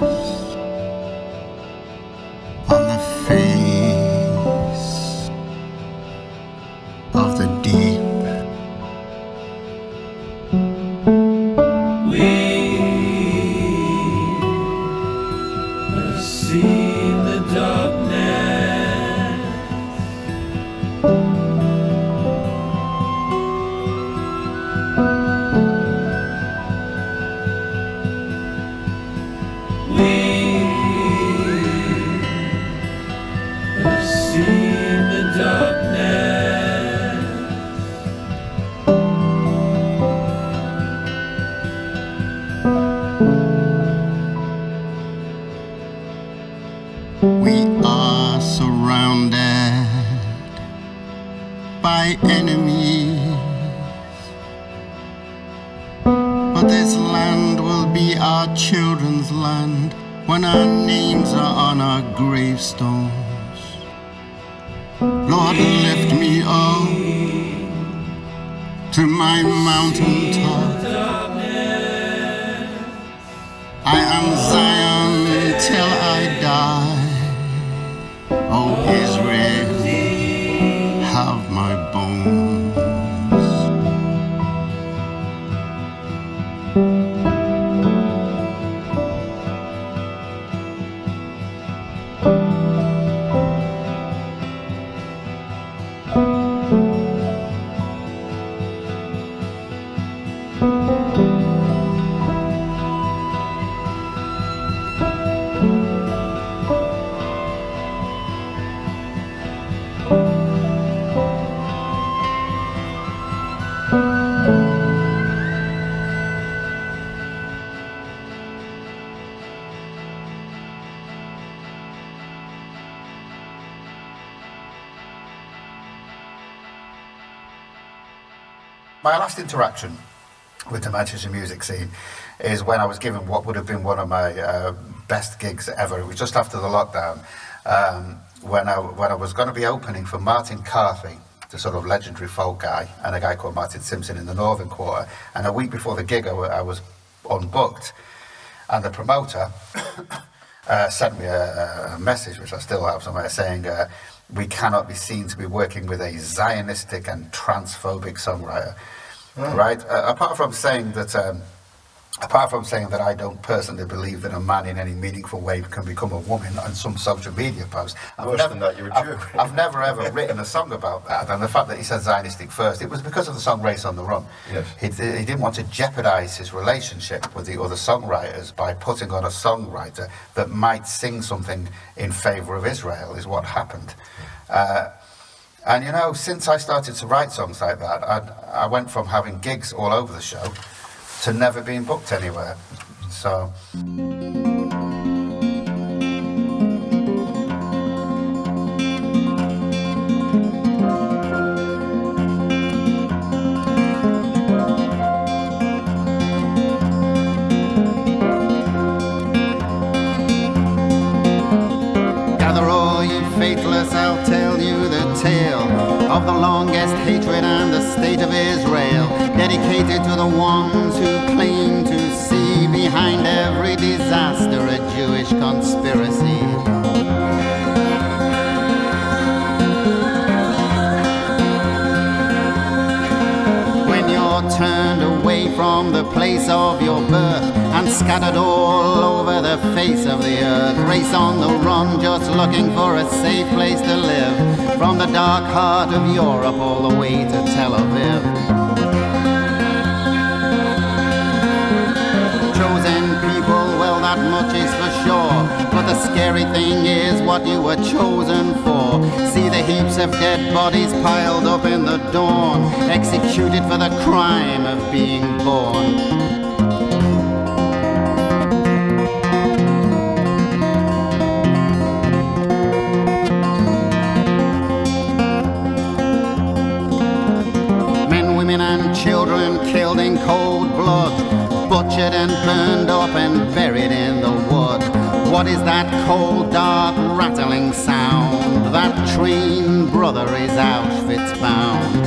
on the face of the deep. We have seen the darkness. We have seen the darkness. We are surrounded by enemies, but this land will be our children's land when our names are on our gravestones. Lord, lift me up to my mountaintop. I am Zion till I die. Oh, Israel, have my bones. My last interaction with the Manchester music scene is when I was given what would have been one of my best gigs ever. It was just after the lockdown, when I was going to be opening for Martin Carthy, the sort of legendary folk guy, and a guy called Martin Simpson in the Northern Quarter. And a week before the gig, I was unbooked, and the promoter sent me a message, which I still have somewhere, saying, we cannot be seen to be working with a Zionistic and transphobic songwriter. Right? Apart from saying that I don't personally believe that a man in any meaningful way can become a woman on some social media post, I've never ever written a song about that. And the fact that he said Zionistic first, it was because of the song Race on the Run. Yes. He didn't want to jeopardize his relationship with the other songwriters by putting on a songwriter that might sing something in favor of Israel, is what happened. And you know, since I started to write songs like that, I went from having gigs all over the show to never being booked anywhere. So Gather all ye faithless, I'll tell you the tale of the longest hatred and the state of Israel, dedicated to the ones who claim to see behind every disaster a Jewish conspiracy. When you're turned away from the place of your birth and scattered all over the face of the earth, race on the run, just looking for a safe place to live, from the dark heart of Europe all the way to Tel Aviv. Chosen people, well, that much is for sure, but the scary thing is what you were chosen for. See the heaps of dead bodies piled up in the dawn, executed for the crime of being born. Children killed in cold blood, butchered and burned up and buried in the wood. What is that cold, dark, rattling sound? That train, brother, is Auschwitz bound.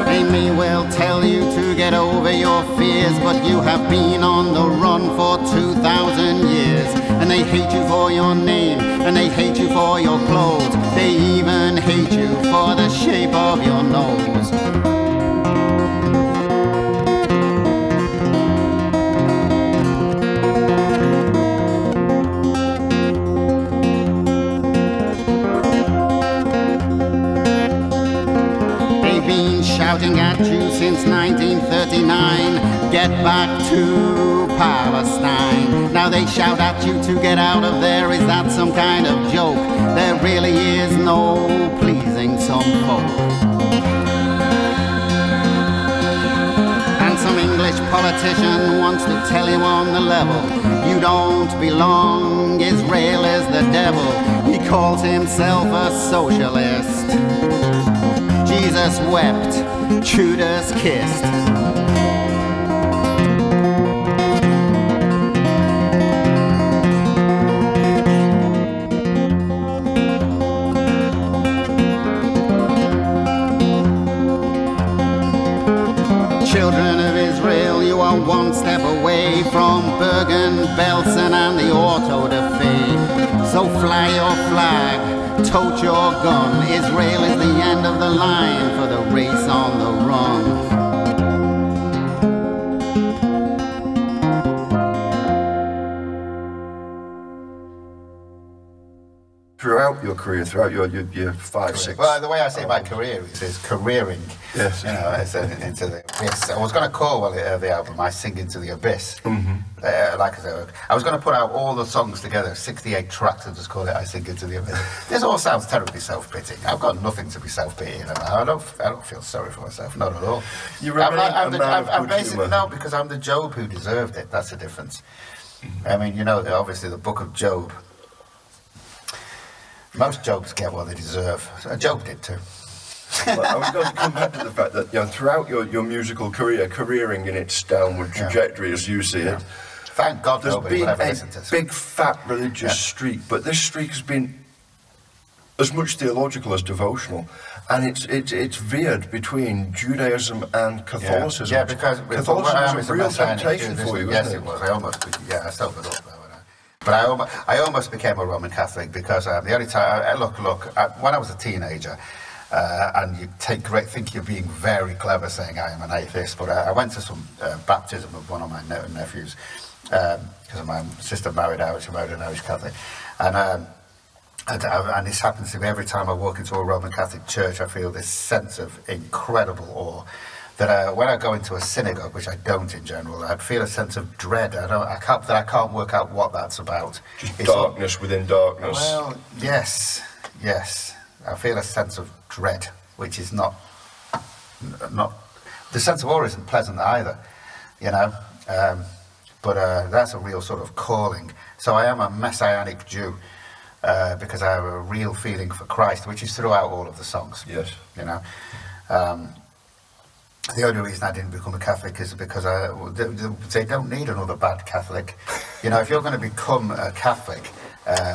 They may well tell you to get over your fears, but you have been on the run for 2,000 years. And they hate you for your name, and they hate you for your clothes. They even hate you for the shape of your nose. They've been shouting at you since 1939, get back to Palestine. Now they shout at you to get out of there. Is that some kind of joke? There really is no pleasing some folk. And some English politician wants to tell you on the level, you don't belong, Israel is the devil. He calls himself a socialist. Jesus wept, Judas kissed. Children of Israel, you are one step away from Bergen-Belsen and the auto-da-fe. So fly your flag, tote your gun. Israel is the end of the line for the race on the run. Throughout your career, throughout your 5, 6... Well, the way I say my career is careering. Yes. You know, it's into the abyss. I was going to call the album I Sing Into the Abyss. Like I said, I was going to put out all the songs together, 68 tracks, and just call it I Sing Into the Abyss. This all sounds terribly self-pitying. I've got nothing to be self-pitying about. I don't feel sorry for myself, not at all. You remain a man of good humour. No, because I'm the Job who deserved it. That's the difference. I mean, you know, obviously the book of Job, most Jobs get what they deserve. So Job did too. Well, I was going to come back to the fact that, you know, throughout your musical career, careering in its downward trajectory, as you see it, thank God there's nobody been will ever a listen to this. big fat religious streak, but this streak has been as much theological as devotional, and it's veered between Judaism and Catholicism. Yeah, because Catholicism was a real temptation for you, yes, wasn't it was. I almost, I still got up there. But I almost became a Roman Catholic because the only time, look, when I was a teenager, and you think you're being very clever saying I am an atheist, but I went to some baptism of one of my nephews, because my sister married out, she married an Irish Catholic, and this happens to me every time I walk into a Roman Catholic church. I feel this sense of incredible awe. That when I go into a synagogue, which I don't in general, I'd feel a sense of dread. I can't work out what that's about. Just darkness within darkness. Well, yes. I feel a sense of dread, which is not. The sense of awe isn't pleasant either, you know. But that's a real sort of calling. So I am a messianic Jew because I have a real feeling for Christ, which is throughout all of the songs. Yes. You know. The only reason I didn't become a Catholic is because they don't need another bad Catholic. You know, if you're going to become a Catholic,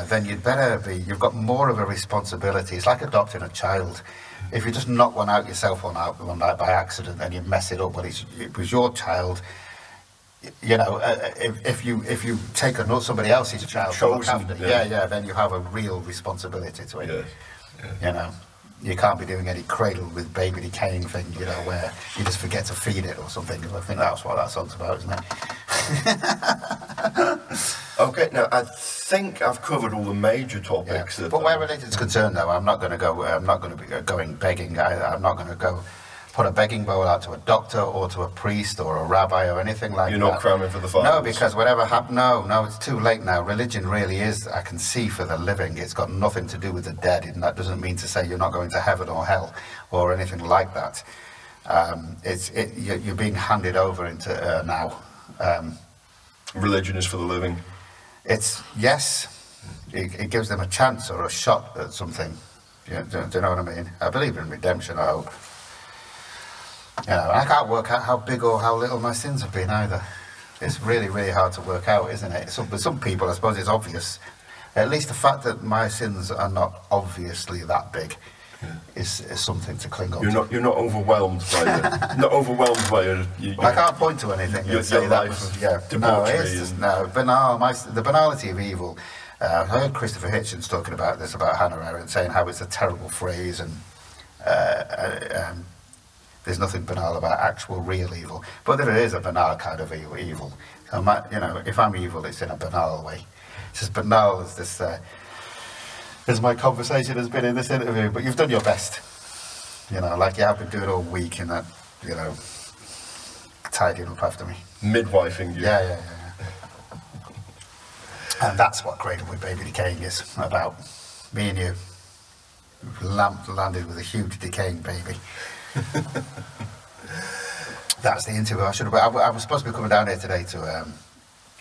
then you'd better be, you've got more of a responsibility. It's like adopting a child. If you just knock one out yourself one night by accident, then you mess it up. But it was your child. You know, if you take somebody else's child, chosen, then you have a real responsibility to it. Yes. You know. you can't be doing any cradle with baby decaying thing, you know, where you just forget to feed it or something. I think that's what that song's about, isn't it? Okay, now I think I've covered all the major topics. Yeah. But where religion's concerned, though, I'm not going to go. I'm not going to be going begging. I'm not going to go put a begging bowl out to a doctor or to a priest or a rabbi or anything like that. You're not cramming for the finals? No, because whatever happened, no, it's too late now. Religion really is, I can see, for the living. It's got nothing to do with the dead, and that doesn't mean to say you're not going to heaven or hell or anything like that. You're being handed over into now. Religion is for the living. It gives them a chance or a shot at something. Do you know what I mean? I believe in redemption, I hope. You know, I can't work out how big or how little my sins have been either. It's really, really hard to work out, isn't it? With some people, I suppose it's obvious. At least the fact that my sins are not obviously that big is something to cling on to. You're not overwhelmed by it. Not overwhelmed by it. I can't point to anything and say that was, no, it's just, no, banal. The banality of evil. I heard Christopher Hitchens talking about this, about Hannah Arendt, saying how it's a terrible phrase, and there's nothing banal about actual real evil. But there is a banal kind of evil. So if I'm evil, it's in a banal way. It's as banal as this, as my conversation has been in this interview. But you've done your best. You know, like you have been doing all week, in that, you know, tidying up after me. Midwifing you. Yeah. And that's what Cradle with Baby Decaying is about. Me and you. We've landed with a huge decaying baby. That's the interview. I was supposed to be coming down here today to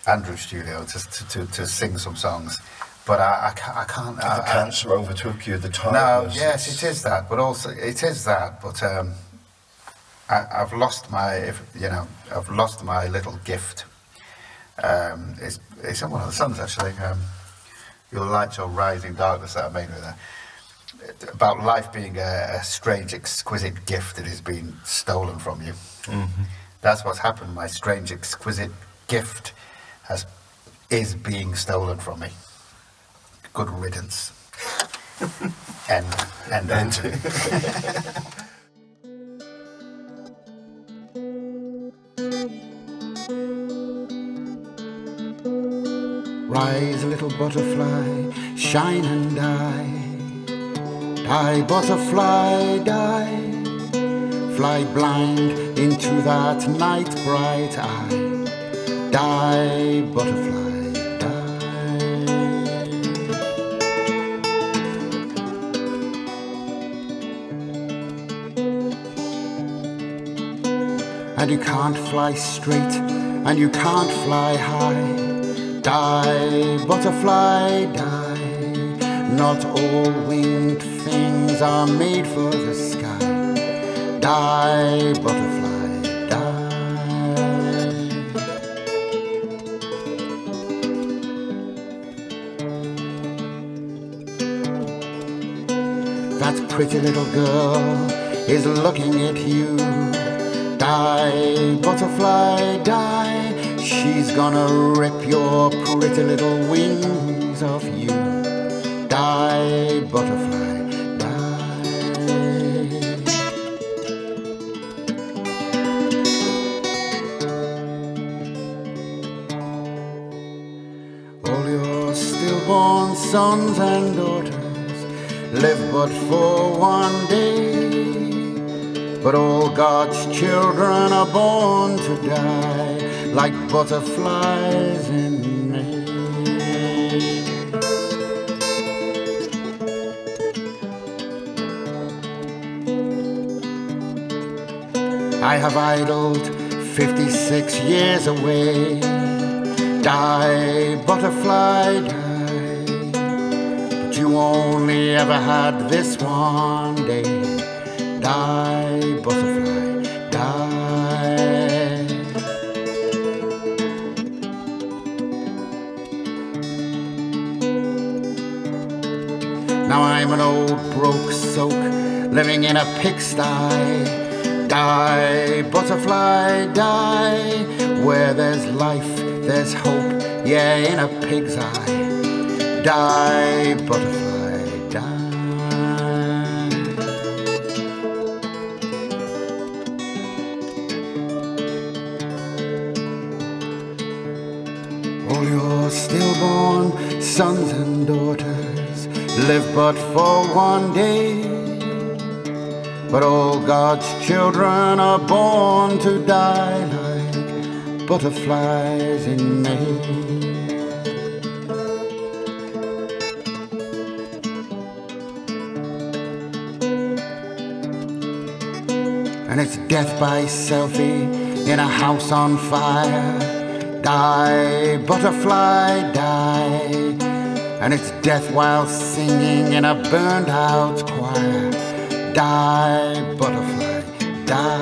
Andrew's studio to sing some songs, but I can't. The cancer overtook you, the time. No, yes, it is that, but also it is that, but I've lost my, I've lost my little gift. It's in one of the songs actually. Your light, your rising darkness, that I made with her. About life being a strange, exquisite gift that has been stolen from you. Mm-hmm. That's what's happened. My strange, exquisite gift is being stolen from me. Good riddance. End. Rise, little butterfly, shine and die. Die, butterfly, die. Fly blind into that night bright eye. Die, butterfly, die. And you can't fly straight, and you can't fly high. Die, butterfly, die. Not all winged things are made for the sky. Die, butterfly, die. That pretty little girl is looking at you. Die, butterfly, die. She's gonna rip your pretty little wings off you. Die, butterfly, die. All your stillborn sons and daughters live but for one day, but all God's children are born to die, like butterflies in May. I have idled 56 years away. Die, butterfly, die. But you only ever had this one day. Die, butterfly, die. Now I'm an old broke soak living in a pigsty. Die, butterfly, die. Where there's life, there's hope, yeah, in a pig's eye. Die, butterfly, die. sons and daughters live but for one day, but all God's children are born to die like butterflies in May. And it's death by selfie in a house on fire. Die, butterfly, die. And it's death while singing in a burned out choir. Die, butterfly, die.